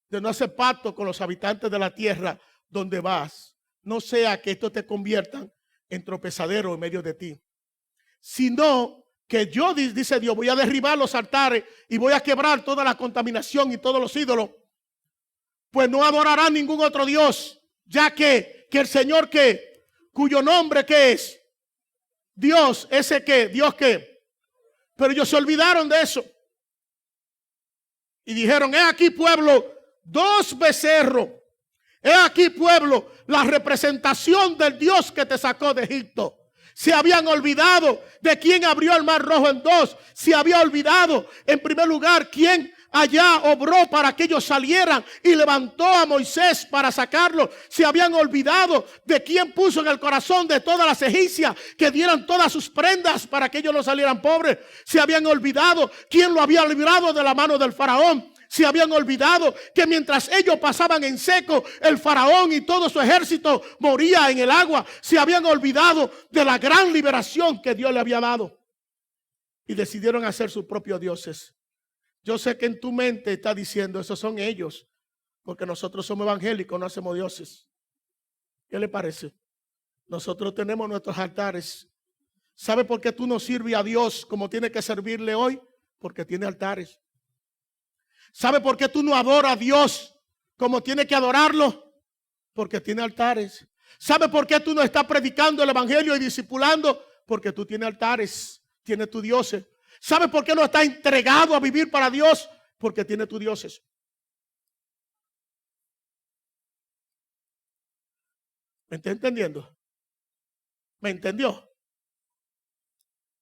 [SPEAKER 1] De no hacer pacto con los habitantes de la tierra donde vas. No sea que esto te conviertan en tropezadero en medio de ti. Sino que yo, dice Dios, voy a derribar los altares y voy a quebrar toda la contaminación y todos los ídolos. Pues no adorarán ningún otro Dios, ya que el Señor que, cuyo nombre que es Dios, ese que, Dios que. Pero ellos se olvidaron de eso. Y dijeron, he aquí pueblo, 2 becerros. He aquí pueblo, la representación del Dios que te sacó de Egipto. Se habían olvidado de quién abrió el mar rojo en 2. Se había olvidado, en primer lugar, quién allá obró para que ellos salieran y levantó a Moisés para sacarlos. Se habían olvidado de quién puso en el corazón de todas las egipcias que dieran todas sus prendas para que ellos no salieran pobres. Se habían olvidado quién lo había librado de la mano del faraón. Se habían olvidado que mientras ellos pasaban en seco, el faraón y todo su ejército moría en el agua. Se habían olvidado de la gran liberación que Dios le había dado. Y decidieron hacer sus propios dioses. Yo sé que en tu mente está diciendo, esos son ellos, porque nosotros somos evangélicos, no hacemos dioses. ¿Qué le parece? Nosotros tenemos nuestros altares. ¿Sabe por qué tú no sirves a Dios como tiene que servirle hoy? Porque tiene altares. ¿Sabe por qué tú no adoras a Dios como tiene que adorarlo? Porque tiene altares. ¿Sabe por qué tú no estás predicando el evangelio y discipulando? Porque tú tienes altares, tienes tus dioses. ¿Sabe por qué no estás entregado a vivir para Dios? Porque tienes tus dioses. ¿Me está entendiendo? ¿Me entendió?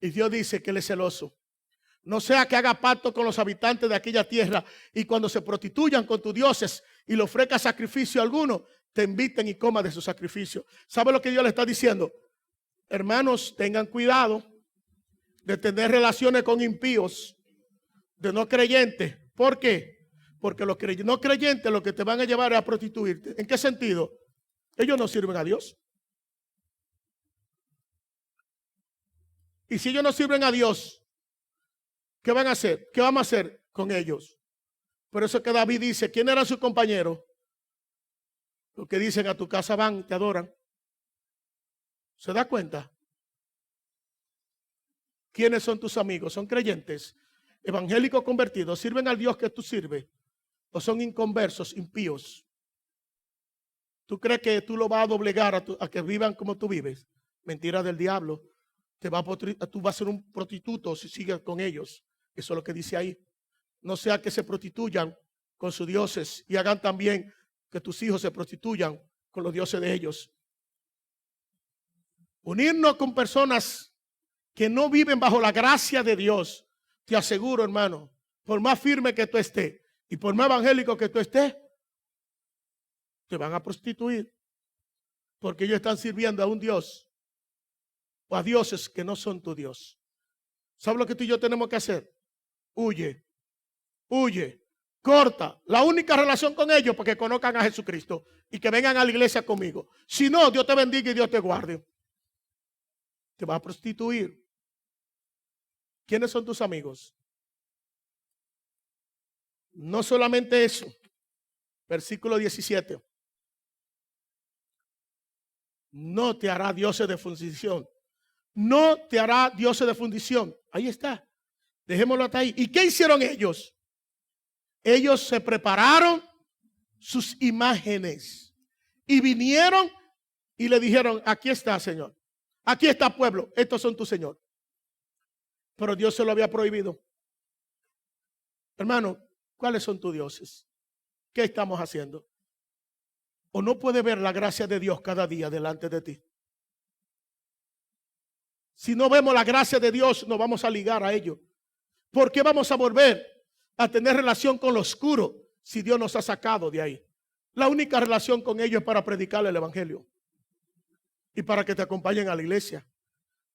[SPEAKER 1] Y Dios dice que Él es celoso. No sea que haga pacto con los habitantes de aquella tierra y cuando se prostituyan con tus dioses y le ofrezca sacrificio alguno, te inviten y comas de su sacrificio. ¿Sabe lo que Dios le está diciendo? Hermanos, tengan cuidado de tener relaciones con impíos, de no creyentes. ¿Por qué? Porque los no creyentes lo que te van a llevar es a prostituirte. ¿En qué sentido? Ellos no sirven a Dios. Y si ellos no sirven a Dios, ¿qué van a hacer? ¿Qué vamos a hacer con ellos? Por eso que David dice, ¿quién eran sus compañeros? Los que dicen a tu casa van, te adoran. ¿Se da cuenta? ¿Quiénes son tus amigos? ¿Son creyentes, evangélicos convertidos? ¿Sirven al Dios que tú sirves? ¿O son inconversos, impíos? ¿Tú crees que tú lo vas a doblegar a que vivan como tú vives? Mentira del diablo. Tú vas a ser un prostituto si sigues con ellos. Eso es lo que dice ahí. No sea que se prostituyan con sus dioses y hagan también que tus hijos se prostituyan con los dioses de ellos. Unirnos con personas que no viven bajo la gracia de Dios, te aseguro, hermano, por más firme que tú estés y por más evangélico que tú estés, te van a prostituir porque ellos están sirviendo a un Dios o a dioses que no son tu Dios. ¿Sabes lo que tú y yo tenemos que hacer? Huye, corta la única relación con ellos para que conozcan a Jesucristo y que vengan a la iglesia conmigo. Si no, Dios te bendiga y Dios te guarde. Te va a prostituir. ¿Quiénes son tus amigos? No solamente eso. Versículo 17. No te hará dioses de fundición. No te hará dioses de fundición. Ahí está. Dejémoslo hasta ahí. ¿Y qué hicieron ellos? Ellos se prepararon sus imágenes y vinieron y le dijeron, aquí está, Señor. Aquí está, pueblo. Estos son tu Señor. Pero Dios se lo había prohibido. Hermano, ¿cuáles son tus dioses? ¿Qué estamos haciendo? ¿O no puede ver la gracia de Dios cada día delante de ti? Si no vemos la gracia de Dios, nos vamos a ligar a ello. ¿Por qué vamos a volver a tener relación con lo oscuro si Dios nos ha sacado de ahí. La única relación con ellos es para predicar el evangelio y para que te acompañen a la iglesia.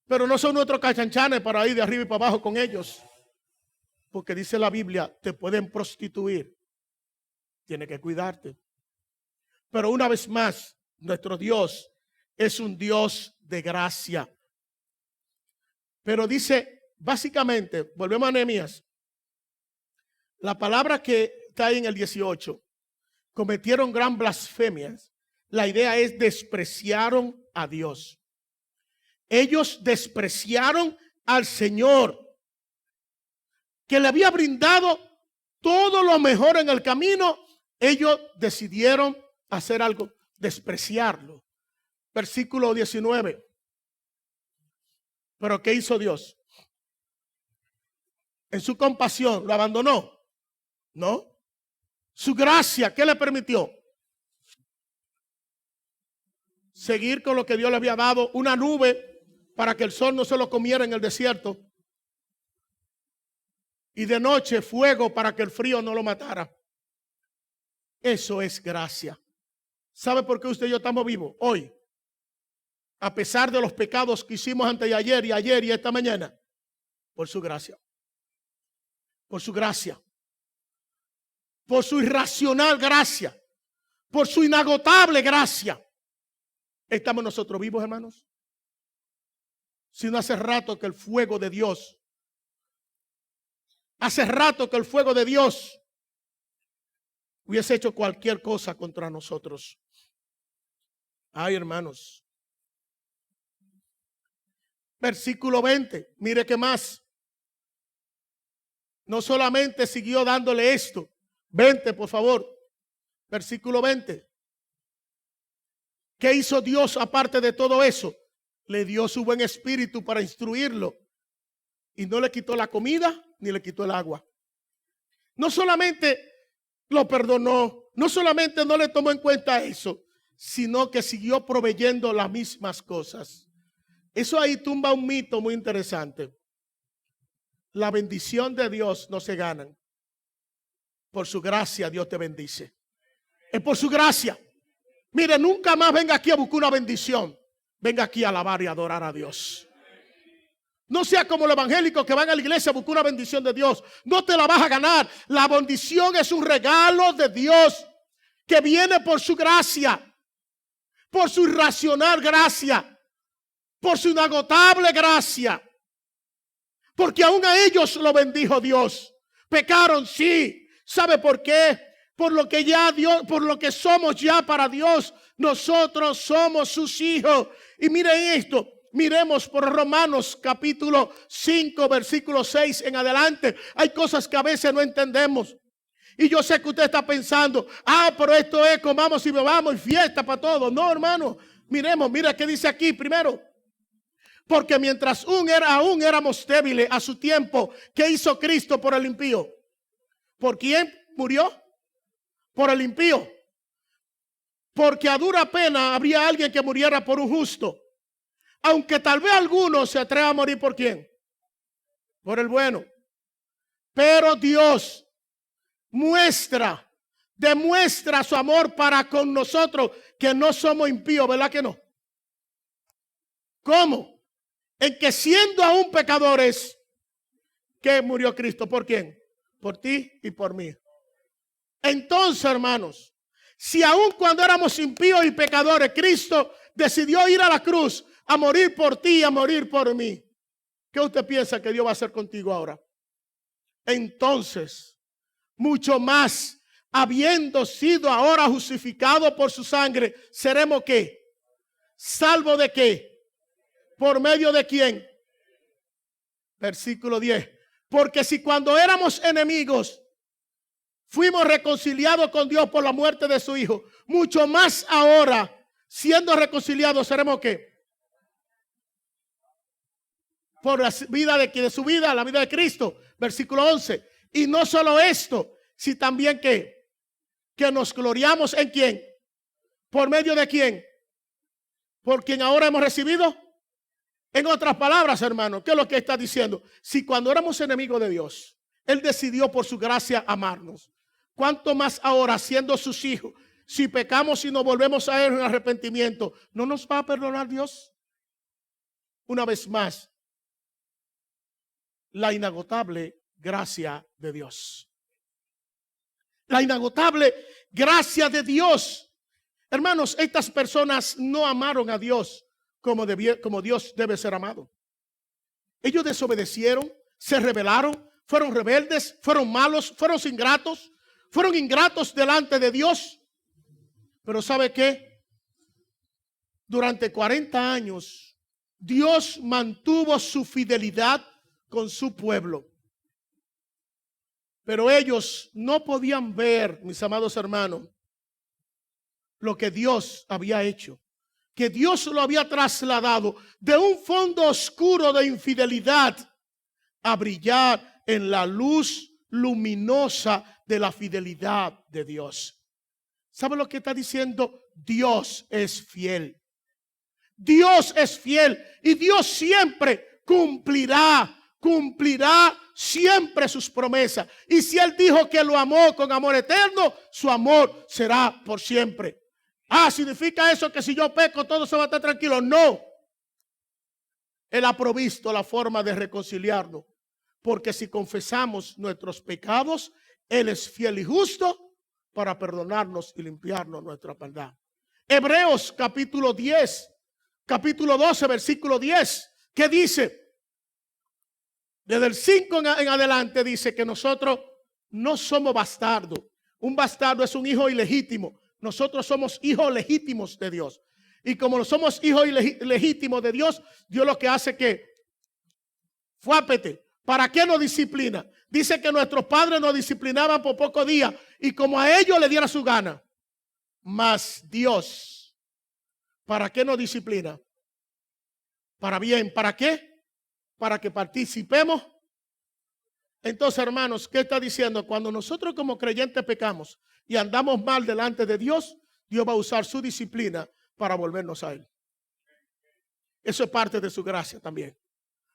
[SPEAKER 1] Pero no son nuestros cachanchanes para ir de arriba y para abajo con ellos. Porque dice la Biblia, te pueden prostituir. Tienes que cuidarte. Pero una vez más, nuestro Dios es un Dios de gracia. Pero dice, básicamente, volvemos a Nehemías. La palabra que está ahí en el 18, cometieron gran blasfemias. La idea es despreciaron a Dios. Ellos despreciaron al Señor, que le había brindado todo lo mejor en el camino. Ellos decidieron hacer algo, despreciarlo. Versículo 19. Pero ¿qué hizo Dios? En su compasión, ¿lo abandonó? No. Su gracia, ¿qué le permitió? Seguir con lo que Dios le había dado, una nube para que el sol no se lo comiera en el desierto. Y de noche fuego para que el frío no lo matara. Eso es gracia. ¿Sabe por qué usted y yo estamos vivos hoy? A pesar de los pecados que hicimos antes de ayer y esta mañana. Por su gracia. Por su gracia. Por su irracional gracia. Por su inagotable gracia. ¿Estamos nosotros vivos, hermanos? Si no hace rato que el fuego de Dios, hace rato que el fuego de Dios hubiese hecho cualquier cosa contra nosotros. Ay, hermanos. Versículo 20, mire qué más. No solamente siguió dándole esto. 20, por favor. Versículo 20. ¿Qué hizo Dios aparte de todo eso? Le dio su buen espíritu para instruirlo. Y no le quitó la comida ni le quitó el agua. No solamente lo perdonó, no solamente no le tomó en cuenta eso, sino que siguió proveyendo las mismas cosas. Eso ahí tumba un mito muy interesante. La bendición de Dios no se gana. Por su gracia Dios te bendice. Es por su gracia. Mire, nunca más venga aquí a buscar una bendición. Venga aquí a alabar y adorar a Dios. No sea como los evangélicos que van a la iglesia a buscar una bendición de Dios. No te la vas a ganar. La bendición es un regalo de Dios que viene por su gracia, por su irracional gracia, por su inagotable gracia. Porque aún a ellos lo bendijo Dios. Pecaron, sí. ¿Sabe por qué? Por lo que ya Dios, por lo que somos ya para Dios, nosotros somos sus hijos. Y miren esto, miremos por Romanos capítulo 5, versículo 6 en adelante. Hay cosas que a veces no entendemos. Y yo sé que usted está pensando, pero esto es comamos y bebamos y fiesta para todos. No, hermano, miremos, mira qué dice aquí primero. Porque mientras aún éramos débiles a su tiempo, ¿qué hizo Cristo por el impío? ¿Por quién murió? Por el impío. Porque a dura pena habría alguien que muriera por un justo. Aunque tal vez alguno se atreva a morir por quién. Por el bueno. Pero Dios demuestra su amor para con nosotros, que no somos impíos, ¿verdad que no? ¿Cómo? En que siendo aún pecadores, ¿qué murió Cristo? ¿Por quién? Por ti y por mí. Entonces, hermanos, si aún cuando éramos impíos y pecadores, Cristo decidió ir a la cruz a morir por ti y a morir por mí, ¿qué usted piensa que Dios va a hacer contigo ahora? Entonces, mucho más, habiendo sido ahora justificados por su sangre, ¿seremos qué? ¿Salvo de qué? ¿Por medio de quién? Versículo 10. Porque si cuando éramos enemigos fuimos reconciliados con Dios por la muerte de su Hijo, mucho más ahora, siendo reconciliados, ¿seremos qué? Por la vida de su vida, la vida de Cristo. Versículo 11. Y no solo esto, sino también que nos gloriamos en quién. ¿Por medio de quién? ¿Por quien ahora hemos recibido? En otras palabras, hermano, ¿qué es lo que está diciendo? Si cuando éramos enemigos de Dios, Él decidió por su gracia amarnos. ¿Cuánto más ahora, siendo sus hijos, si pecamos y nos volvemos a Él en arrepentimiento, no nos va a perdonar Dios? Una vez más, la inagotable gracia de Dios. La inagotable gracia de Dios. Hermanos, estas personas no amaron a Dios como Dios debe ser amado. Ellos desobedecieron, se rebelaron, fueron rebeldes, fueron malos, fueron ingratos delante de Dios. Pero ¿sabe qué? Durante 40 años, Dios mantuvo su fidelidad con su pueblo. Pero ellos no podían ver, mis amados hermanos, lo que Dios había hecho. Que Dios lo había trasladado de un fondo oscuro de infidelidad a brillar en la luz luminosa de la fidelidad de Dios. ¿Sabe lo que está diciendo? Dios es fiel. Dios es fiel y Dios siempre cumplirá siempre sus promesas. Y si Él dijo que lo amó con amor eterno, su amor será por siempre. ¿Significa eso que si yo peco todo se va a estar tranquilo? No. Él ha provisto la forma de reconciliarnos. Porque si confesamos nuestros pecados, Él es fiel y justo para perdonarnos y limpiarnos nuestra maldad. Hebreos capítulo 10, capítulo 12, versículo 10. ¿Qué dice? Desde el 5 en adelante dice que nosotros no somos bastardos. Un bastardo es un hijo ilegítimo. Nosotros somos hijos legítimos de Dios. Y como somos hijos legítimos de Dios, Dios lo que hace que fuápete. ¿Para qué nos disciplina? Dice que nuestros padres nos disciplinaban por pocos días y como a ellos les diera su gana. Mas Dios, ¿para qué nos disciplina? Para bien. ¿Para qué? Para que participemos. Entonces, hermanos, ¿qué está diciendo? Cuando nosotros como creyentes pecamos y andamos mal delante de Dios, Dios va a usar su disciplina para volvernos a Él. Eso es parte de su gracia también.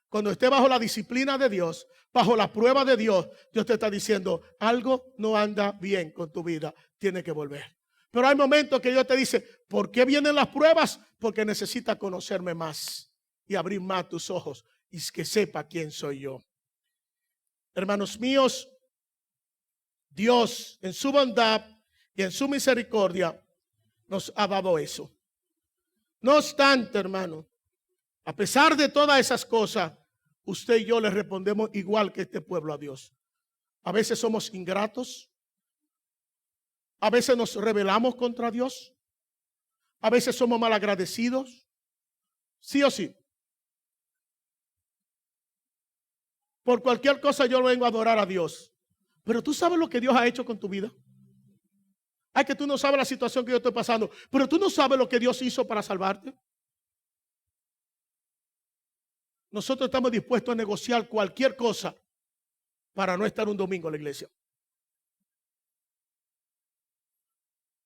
[SPEAKER 1] Cuando esté bajo la disciplina de Dios, bajo la prueba de Dios, Dios te está diciendo, algo no anda bien con tu vida, tiene que volver. Pero hay momentos que Dios te dice, ¿por qué vienen las pruebas? Porque necesitas conocerme más y abrir más tus ojos y que sepa quién soy yo. Hermanos míos, Dios en su bondad y en su misericordia nos ha dado eso. No obstante, hermano, a pesar de todas esas cosas, usted y yo le respondemos igual que este pueblo a Dios. A veces somos ingratos. A veces nos rebelamos contra Dios. A veces somos malagradecidos. Sí o sí. Por cualquier cosa yo vengo a adorar a Dios. Pero tú sabes lo que Dios ha hecho con tu vida. Ay, que tú no sabes la situación que yo estoy pasando. Pero tú no sabes lo que Dios hizo para salvarte. Nosotros estamos dispuestos a negociar cualquier cosa para no estar un domingo en la iglesia.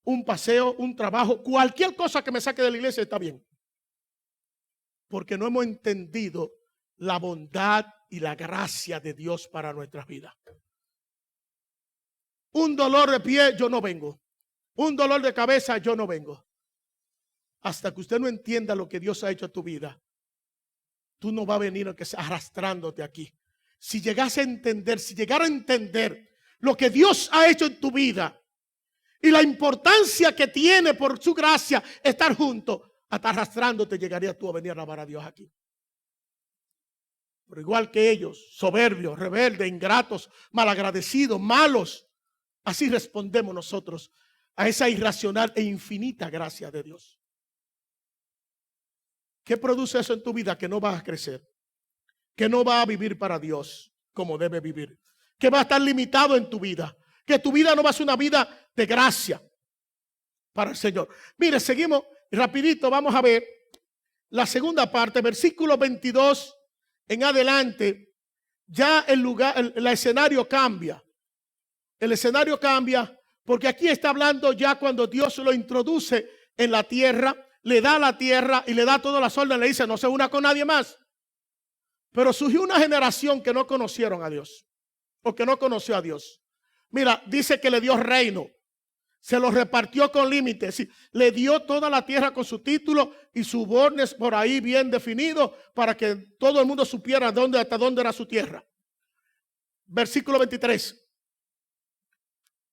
[SPEAKER 1] Un paseo, un trabajo, cualquier cosa que me saque de la iglesia está bien. Porque no hemos entendido la bondad y la gracia de Dios para nuestras vidas. Un dolor de pie, yo no vengo. Un dolor de cabeza, yo no vengo. Hasta que usted no entienda lo que Dios ha hecho en tu vida, tú no vas a venir arrastrándote aquí. Si llegara a entender lo que Dios ha hecho en tu vida y la importancia que tiene por su gracia estar junto, hasta arrastrándote llegarías tú a venir a alabar a Dios aquí. Pero igual que ellos, soberbios, rebeldes, ingratos, malagradecidos, malos, así respondemos nosotros a esa irracional e infinita gracia de Dios. ¿Qué produce eso en tu vida? Que no vas a crecer, que no vas a vivir para Dios como debe vivir, que va a estar limitado en tu vida, que tu vida no va a ser una vida de gracia para el Señor. Mire, seguimos rapidito, vamos a ver la segunda parte, versículo 22 en adelante. Ya el escenario cambia. El escenario cambia porque aquí está hablando ya cuando Dios lo introduce en la tierra. Le da la tierra y le da todas las órdenes. Le dice, no se una con nadie más. Pero surgió una generación que no conocieron a Dios. O que no conoció a Dios. Mira, dice que le dio reino. Se lo repartió con límites. Sí, le dio toda la tierra con su título y sus bordes por ahí bien definidos para que todo el mundo supiera hasta dónde era su tierra. Versículo 23.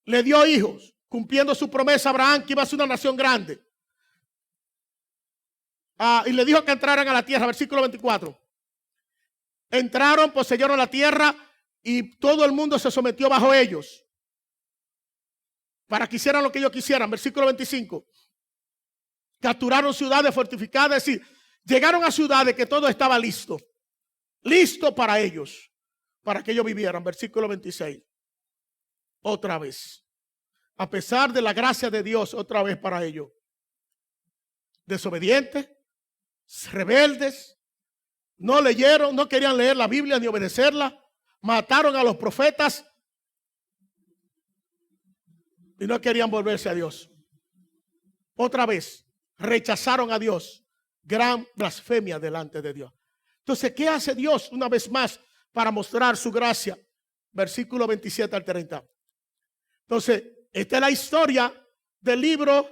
[SPEAKER 1] Le dio hijos, cumpliendo su promesa a Abraham que iba a ser una nación grande. Y le dijo que entraran a la tierra. Versículo 24. Entraron, poseyeron la tierra y todo el mundo se sometió bajo ellos, para que hicieran lo que ellos quisieran. Versículo 25. Capturaron ciudades fortificadas, es decir, llegaron a ciudades que todo estaba listo. Listo para ellos, para que ellos vivieran. Versículo 26. Otra vez. A pesar de la gracia de Dios, otra vez para ellos. Desobedientes, rebeldes, no leyeron, no querían leer la Biblia ni obedecerla. Mataron a los profetas y no querían volverse a Dios. Otra vez, rechazaron a Dios. Gran blasfemia delante de Dios. Entonces, ¿qué hace Dios una vez más para mostrar su gracia? Versículo 27 al 30. Entonces, esta es la historia del libro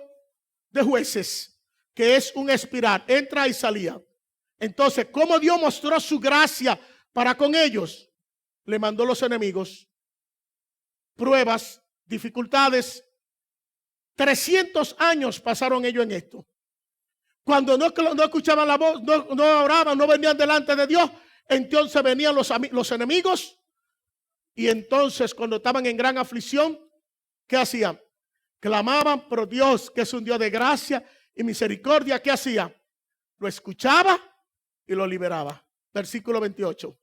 [SPEAKER 1] de Jueces, que es un espiral, entra y salía. Entonces, ¿cómo Dios mostró su gracia para con ellos? Le mandó los enemigos, pruebas, dificultades. 300 años pasaron ellos en esto. Cuando no escuchaban la voz, no oraban, no venían delante de Dios, entonces venían los enemigos. Y entonces cuando estaban en gran aflicción, ¿qué hacían? Clamaban por Dios, que es un Dios de gracia y misericordia. ¿Qué hacía? Lo escuchaba y lo liberaba. Versículo 28.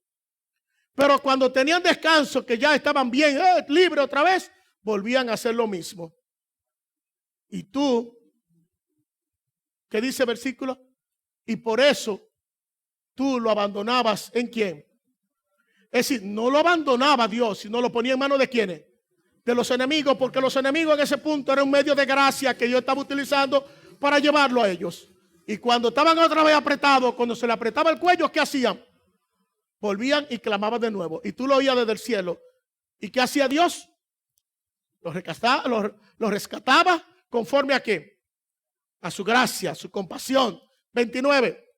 [SPEAKER 1] Pero cuando tenían descanso, que ya estaban bien, libres otra vez, volvían a hacer lo mismo. Y tú, ¿qué dice el versículo? Y por eso tú lo abandonabas. ¿En quién? Es decir, no lo abandonaba Dios, sino lo ponía en manos de ¿quiénes? De los enemigos, porque los enemigos en ese punto eran un medio de gracia que Dios estaba utilizando para llevarlo a ellos. Y cuando estaban otra vez apretados, cuando se le apretaba el cuello, ¿qué hacían? Volvían y clamaban de nuevo. Y tú lo oías desde el cielo. ¿Y qué hacía Dios? Los rescataba conforme a qué? A su gracia, a su compasión. 29.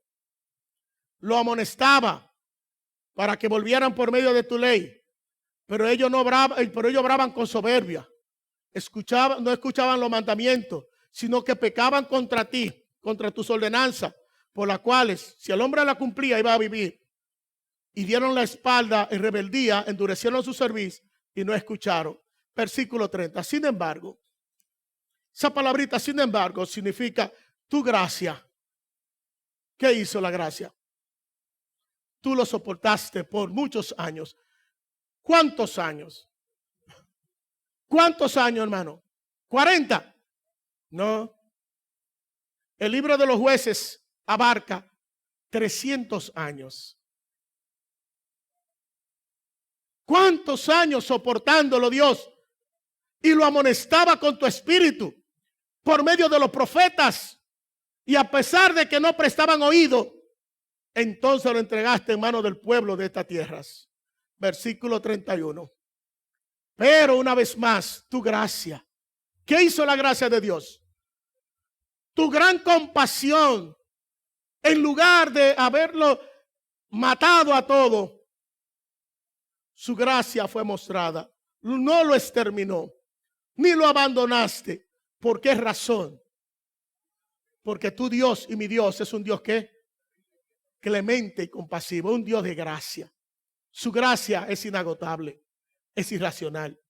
[SPEAKER 1] Lo amonestaba para que volvieran por medio de tu ley. Pero ellos obraban con soberbia. No escuchaban los mandamientos, sino que pecaban contra ti, contra tus ordenanzas, por las cuales, si el hombre la cumplía, iba a vivir. Y dieron la espalda en rebeldía, endurecieron su cerviz y no escucharon. Versículo 30. Sin embargo, esa palabrita, sin embargo, significa tu gracia. ¿Qué hizo la gracia? Tú lo soportaste por muchos años. ¿Cuántos años? ¿Cuántos años, hermano? ¿40? No. El libro de los Jueces abarca 300 años. ¿Cuántos años soportándolo Dios? Y lo amonestaba con tu espíritu por medio de los profetas. Y a pesar de que no prestaban oído, entonces lo entregaste en manos del pueblo de estas tierras. Versículo 31. Pero una vez más, tu gracia. ¿Qué hizo la gracia de Dios? Tu gran compasión. En lugar de haberlo matado a todo, su gracia fue mostrada. No lo exterminó, ni lo abandonaste. ¿Por qué razón? Porque tu Dios y mi Dios es un Dios que clemente y compasivo, un Dios de gracia. Su gracia es inagotable, es irracional.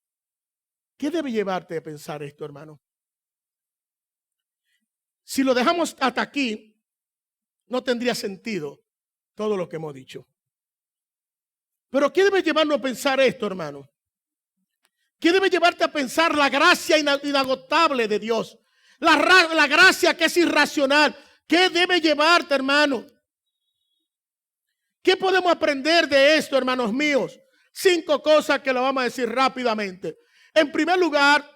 [SPEAKER 1] ¿Qué debe llevarte a pensar esto, hermano? Si lo dejamos hasta aquí, no tendría sentido todo lo que hemos dicho. Pero ¿qué debe llevarnos a pensar esto, hermano? ¿Qué debe llevarte a pensar la gracia inagotable de Dios? La gracia que es irracional. ¿Qué debe llevarte, hermano? ¿Qué podemos aprender de esto, hermanos míos? 5 cosas que lo vamos a decir rápidamente. En primer lugar,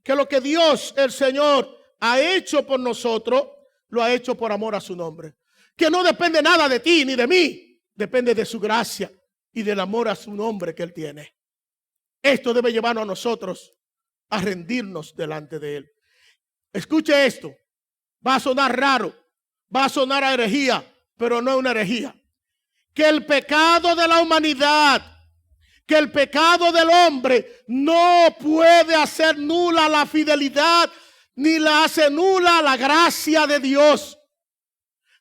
[SPEAKER 1] que lo que Dios, el Señor, ha hecho por nosotros, lo ha hecho por amor a su nombre. Que no depende nada de ti ni de mí. Depende de su gracia y del amor a su nombre que Él tiene. Esto debe llevarnos a nosotros a rendirnos delante de Él. Escuche esto. Va a sonar raro, va a sonar a herejía, pero no es una herejía. Que el pecado de la humanidad, que el pecado del hombre no puede hacer nula la fidelidad, ni la hace nula la gracia de Dios.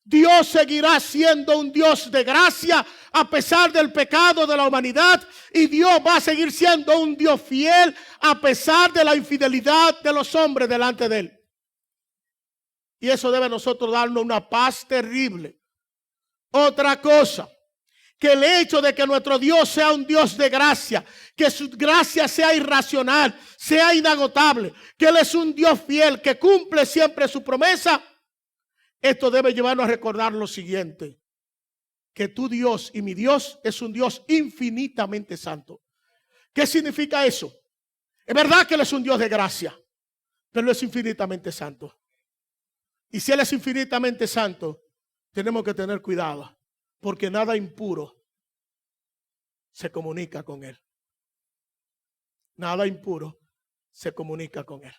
[SPEAKER 1] Dios seguirá siendo un Dios de gracia a pesar del pecado de la humanidad, y Dios va a seguir siendo un Dios fiel a pesar de la infidelidad de los hombres delante de Él. Y eso debe a nosotros darnos una paz terrible. Otra cosa, que el hecho de que nuestro Dios sea un Dios de gracia, que su gracia sea irracional, sea inagotable, que Él es un Dios fiel, que cumple siempre su promesa, esto debe llevarnos a recordar lo siguiente: que tu Dios y mi Dios es un Dios infinitamente santo. ¿Qué significa eso? Es verdad que Él es un Dios de gracia, pero Él es infinitamente santo. Y si Él es infinitamente santo, tenemos que tener cuidado, porque nada impuro se comunica con Él. Nada impuro se comunica con Él.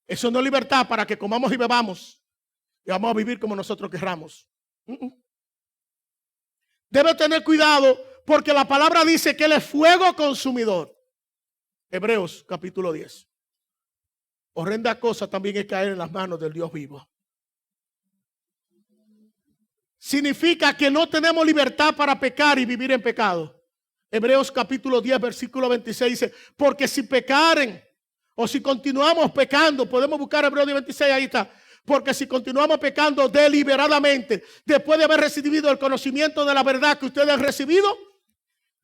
[SPEAKER 1] Eso no es libertad para que comamos y bebamos y vamos a vivir como nosotros queramos. Debe tener cuidado, porque la palabra dice que Él es fuego consumidor. Hebreos capítulo 10. Horrenda cosa también es caer en las manos del Dios vivo. Significa que no tenemos libertad para pecar y vivir en pecado. Hebreos capítulo 10 versículo 26 dice: porque si pecaren o si continuamos pecando, podemos buscar Hebreos 10, 26, ahí está. Porque si continuamos pecando deliberadamente, después de haber recibido el conocimiento de la verdad que ustedes han recibido,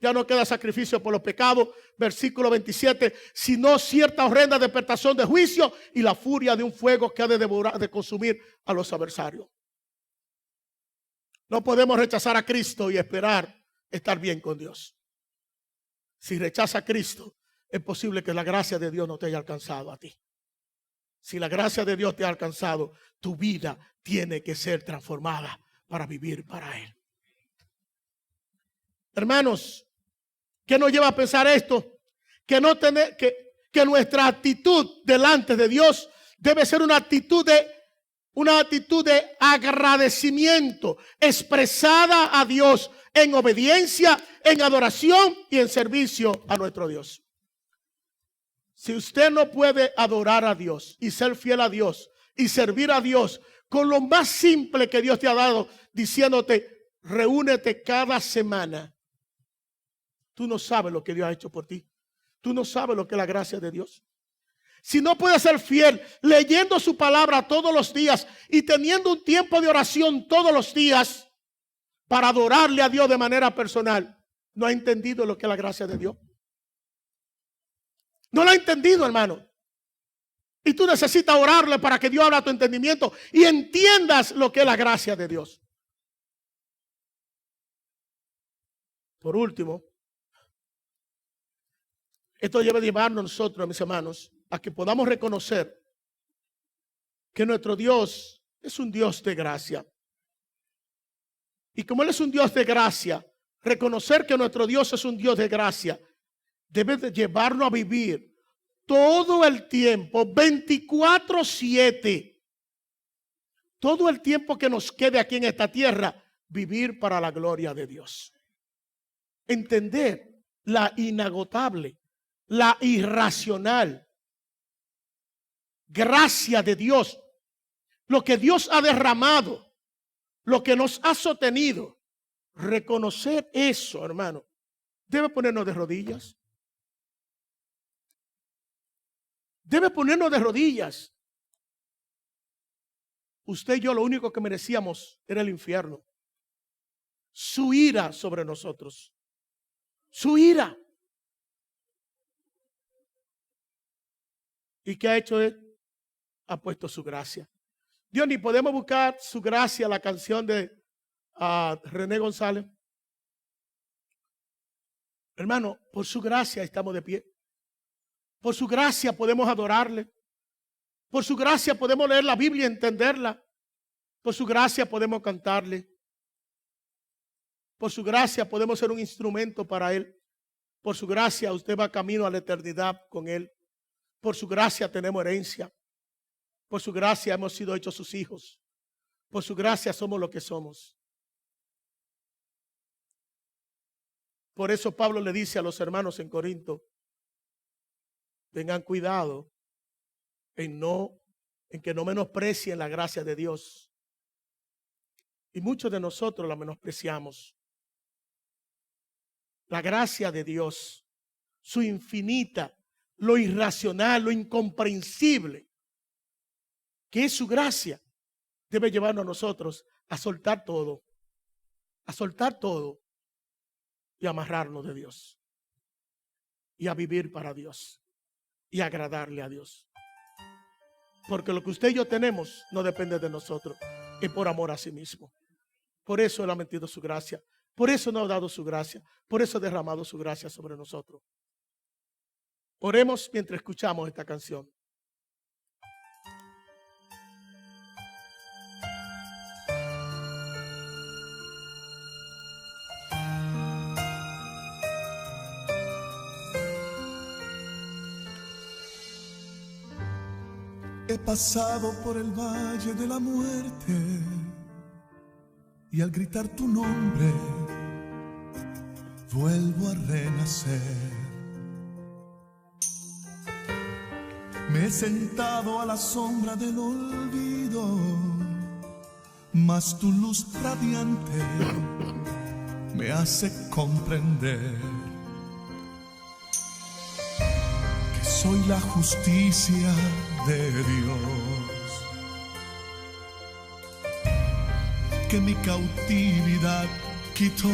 [SPEAKER 1] ya no queda sacrificio por los pecados. Versículo 27, sino cierta horrenda despertación de juicio y la furia de un fuego que ha de devorar, de consumir a los adversarios. No podemos rechazar a Cristo y esperar estar bien con Dios. Si rechaza a Cristo, es posible que la gracia de Dios no te haya alcanzado a ti. Si la gracia de Dios te ha alcanzado, tu vida tiene que ser transformada para vivir para Él. Hermanos, ¿qué nos lleva a pensar esto? Que nuestra actitud delante de Dios debe ser una actitud de agradecimiento expresada a Dios en obediencia, en adoración y en servicio a nuestro Dios. Si usted no puede adorar a Dios y ser fiel a Dios y servir a Dios con lo más simple que Dios te ha dado, diciéndote: reúnete cada semana, tú no sabes lo que Dios ha hecho por ti. Tú no sabes lo que es la gracia de Dios. Si no puedes ser fiel leyendo su palabra todos los días y teniendo un tiempo de oración todos los días para adorarle a Dios de manera personal, no ha entendido lo que es la gracia de Dios. No lo ha entendido, hermano. Y tú necesitas orarle para que Dios abra tu entendimiento y entiendas lo que es la gracia de Dios. Por último, esto debe llevarnos nosotros, mis hermanos, a que podamos reconocer que nuestro Dios es un Dios de gracia. Y como Él es un Dios de gracia, reconocer que nuestro Dios es un Dios de gracia debe de llevarnos a vivir todo el tiempo, 24/7, todo el tiempo que nos quede aquí en esta tierra, vivir para la gloria de Dios. Entender la inagotable, la irracional gracia de Dios, lo que Dios ha derramado, lo que nos ha sostenido. Reconocer eso, hermano, debe ponernos de rodillas. Debe ponernos de rodillas. Usted y yo lo único que merecíamos era el infierno. Su ira sobre nosotros. Su ira. ¿Y qué ha hecho Él? Ha puesto su gracia. Dios, ni podemos buscar su gracia, la canción de René González. Hermano, por su gracia estamos de pie. Por su gracia podemos adorarle. Por su gracia podemos leer la Biblia y entenderla. Por su gracia podemos cantarle. Por su gracia podemos ser un instrumento para Él. Por su gracia usted va camino a la eternidad con Él. Por su gracia tenemos herencia. Por su gracia hemos sido hechos sus hijos. Por su gracia somos lo que somos. Por eso Pablo le dice a los hermanos en Corinto: tengan cuidado en que no menosprecien la gracia de Dios. Y muchos de nosotros la menospreciamos. La gracia de Dios, su infinita, lo irracional, lo incomprensible, que es su gracia, debe llevarnos a nosotros a soltar todo y amarrarnos de Dios y a vivir para Dios y agradarle a Dios. Porque lo que usted y yo tenemos no depende de nosotros, es por amor a sí mismo. Por eso Él ha metido su gracia, por eso nos ha dado su gracia, por eso ha derramado su gracia sobre nosotros. Oremos mientras escuchamos esta canción.
[SPEAKER 2] He pasado por el valle de la muerte y al gritar tu nombre vuelvo a renacer. Me he sentado a la sombra del olvido, mas tu luz radiante me hace comprender que soy la justicia de Dios, que mi cautividad quitó.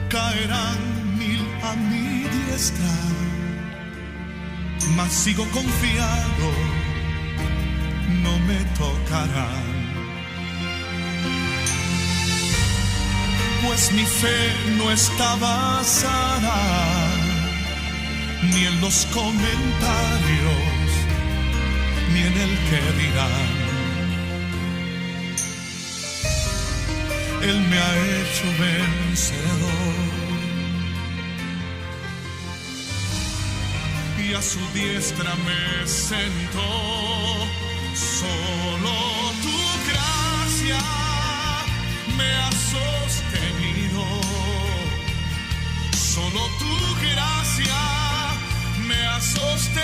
[SPEAKER 2] Caerán 1000 a mi diestra, mas sigo confiado, no me tocarán. Pues mi fe no está basada ni en los comentarios, ni en el que dirán. Él me ha hecho vencedor y a su diestra me sentó. Solo tu gracia me ha sostenido, solo tu gracia me ha sostenido.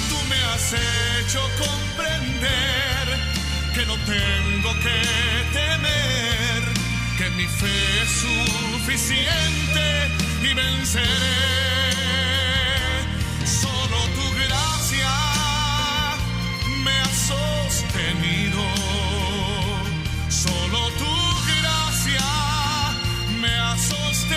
[SPEAKER 2] Tú me has hecho comprender que no tengo que temer, que mi fe es suficiente y venceré. Solo tu gracia me ha sostenido, solo tu gracia me ha sostenido.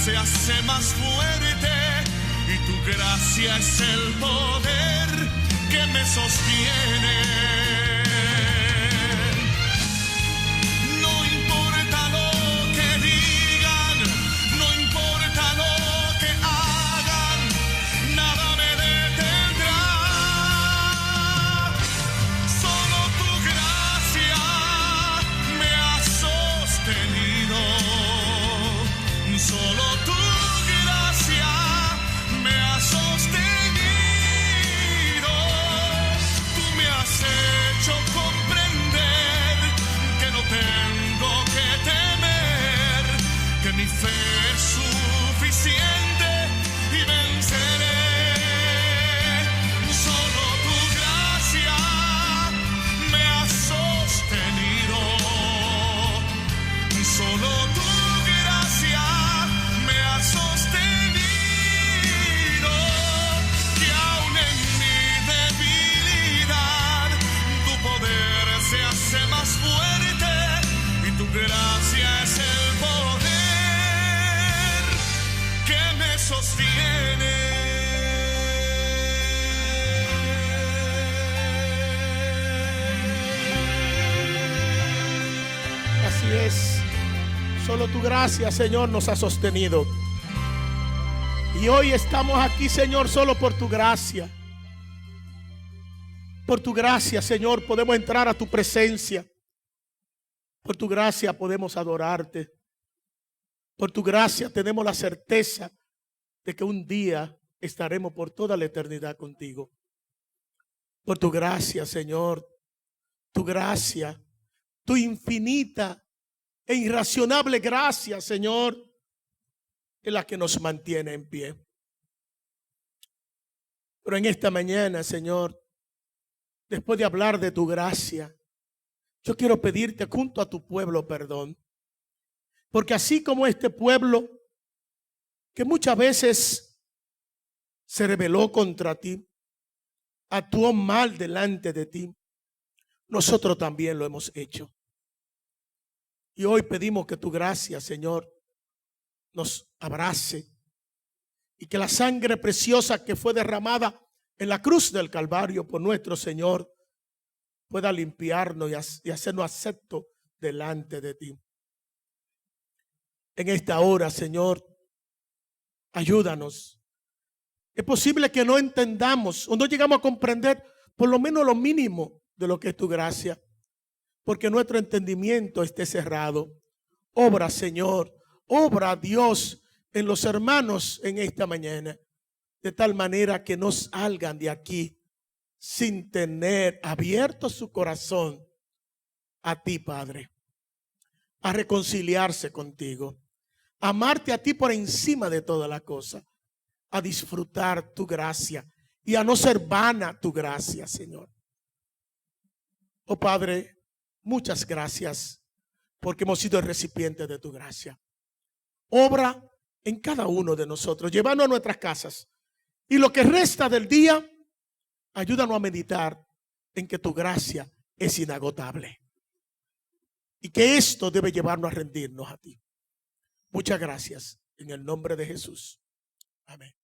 [SPEAKER 2] Se hace más fuerte y tu gracia es el poder que me sostiene. No importa lo que digan, no importa lo que hagan, nada me detendrá. Solo tu gracia me ha sostenido, solo tu gracia me ha sostenido. Tú me has hecho comprender que no tengo que temer, que mi fe es suficiente y venceré. Solo tu gracia me ha sostenido, solo tu gracia me ha sostenido, que aún en mi debilidad tu poder se hace más fuerte y tu gracia es el poder que me sostiene.
[SPEAKER 1] Así es. Solo tu gracia, Señor, nos ha sostenido. Y hoy estamos aquí, Señor, solo por tu gracia. Por tu gracia, Señor, podemos entrar a tu presencia. Por tu gracia podemos adorarte. Por tu gracia tenemos la certeza de que un día estaremos por toda la eternidad contigo. Por tu gracia, Señor, tu gracia, tu infinita e irracionable gracia, Señor, es la que nos mantiene en pie. Pero en esta mañana, Señor, después de hablar de tu gracia, yo quiero pedirte junto a tu pueblo perdón. Porque así como este pueblo que muchas veces se rebeló contra ti, actuó mal delante de ti, nosotros también lo hemos hecho. Y hoy pedimos que tu gracia, Señor, nos abrace y que la sangre preciosa que fue derramada en la cruz del Calvario por nuestro Señor pueda limpiarnos y hacernos aceptos delante de ti. En esta hora, Señor, ayúdanos. Es posible que no entendamos o no llegamos a comprender por lo menos lo mínimo de lo que es tu gracia, porque nuestro entendimiento esté cerrado. Obra, Señor, obra, Dios, en los hermanos en esta mañana, de tal manera que no salgan de aquí sin tener abierto su corazón a ti, Padre, a reconciliarse contigo, a amarte a ti por encima de toda la cosa, a disfrutar tu gracia y a no ser vana tu gracia, Señor. Oh Padre, muchas gracias porque hemos sido el recipiente de tu gracia. Obra en cada uno de nosotros, llevando a nuestras casas. Y lo que resta del día, ayúdanos a meditar en que tu gracia es inagotable. Y que esto debe llevarnos a rendirnos a ti. Muchas gracias en el nombre de Jesús. Amén.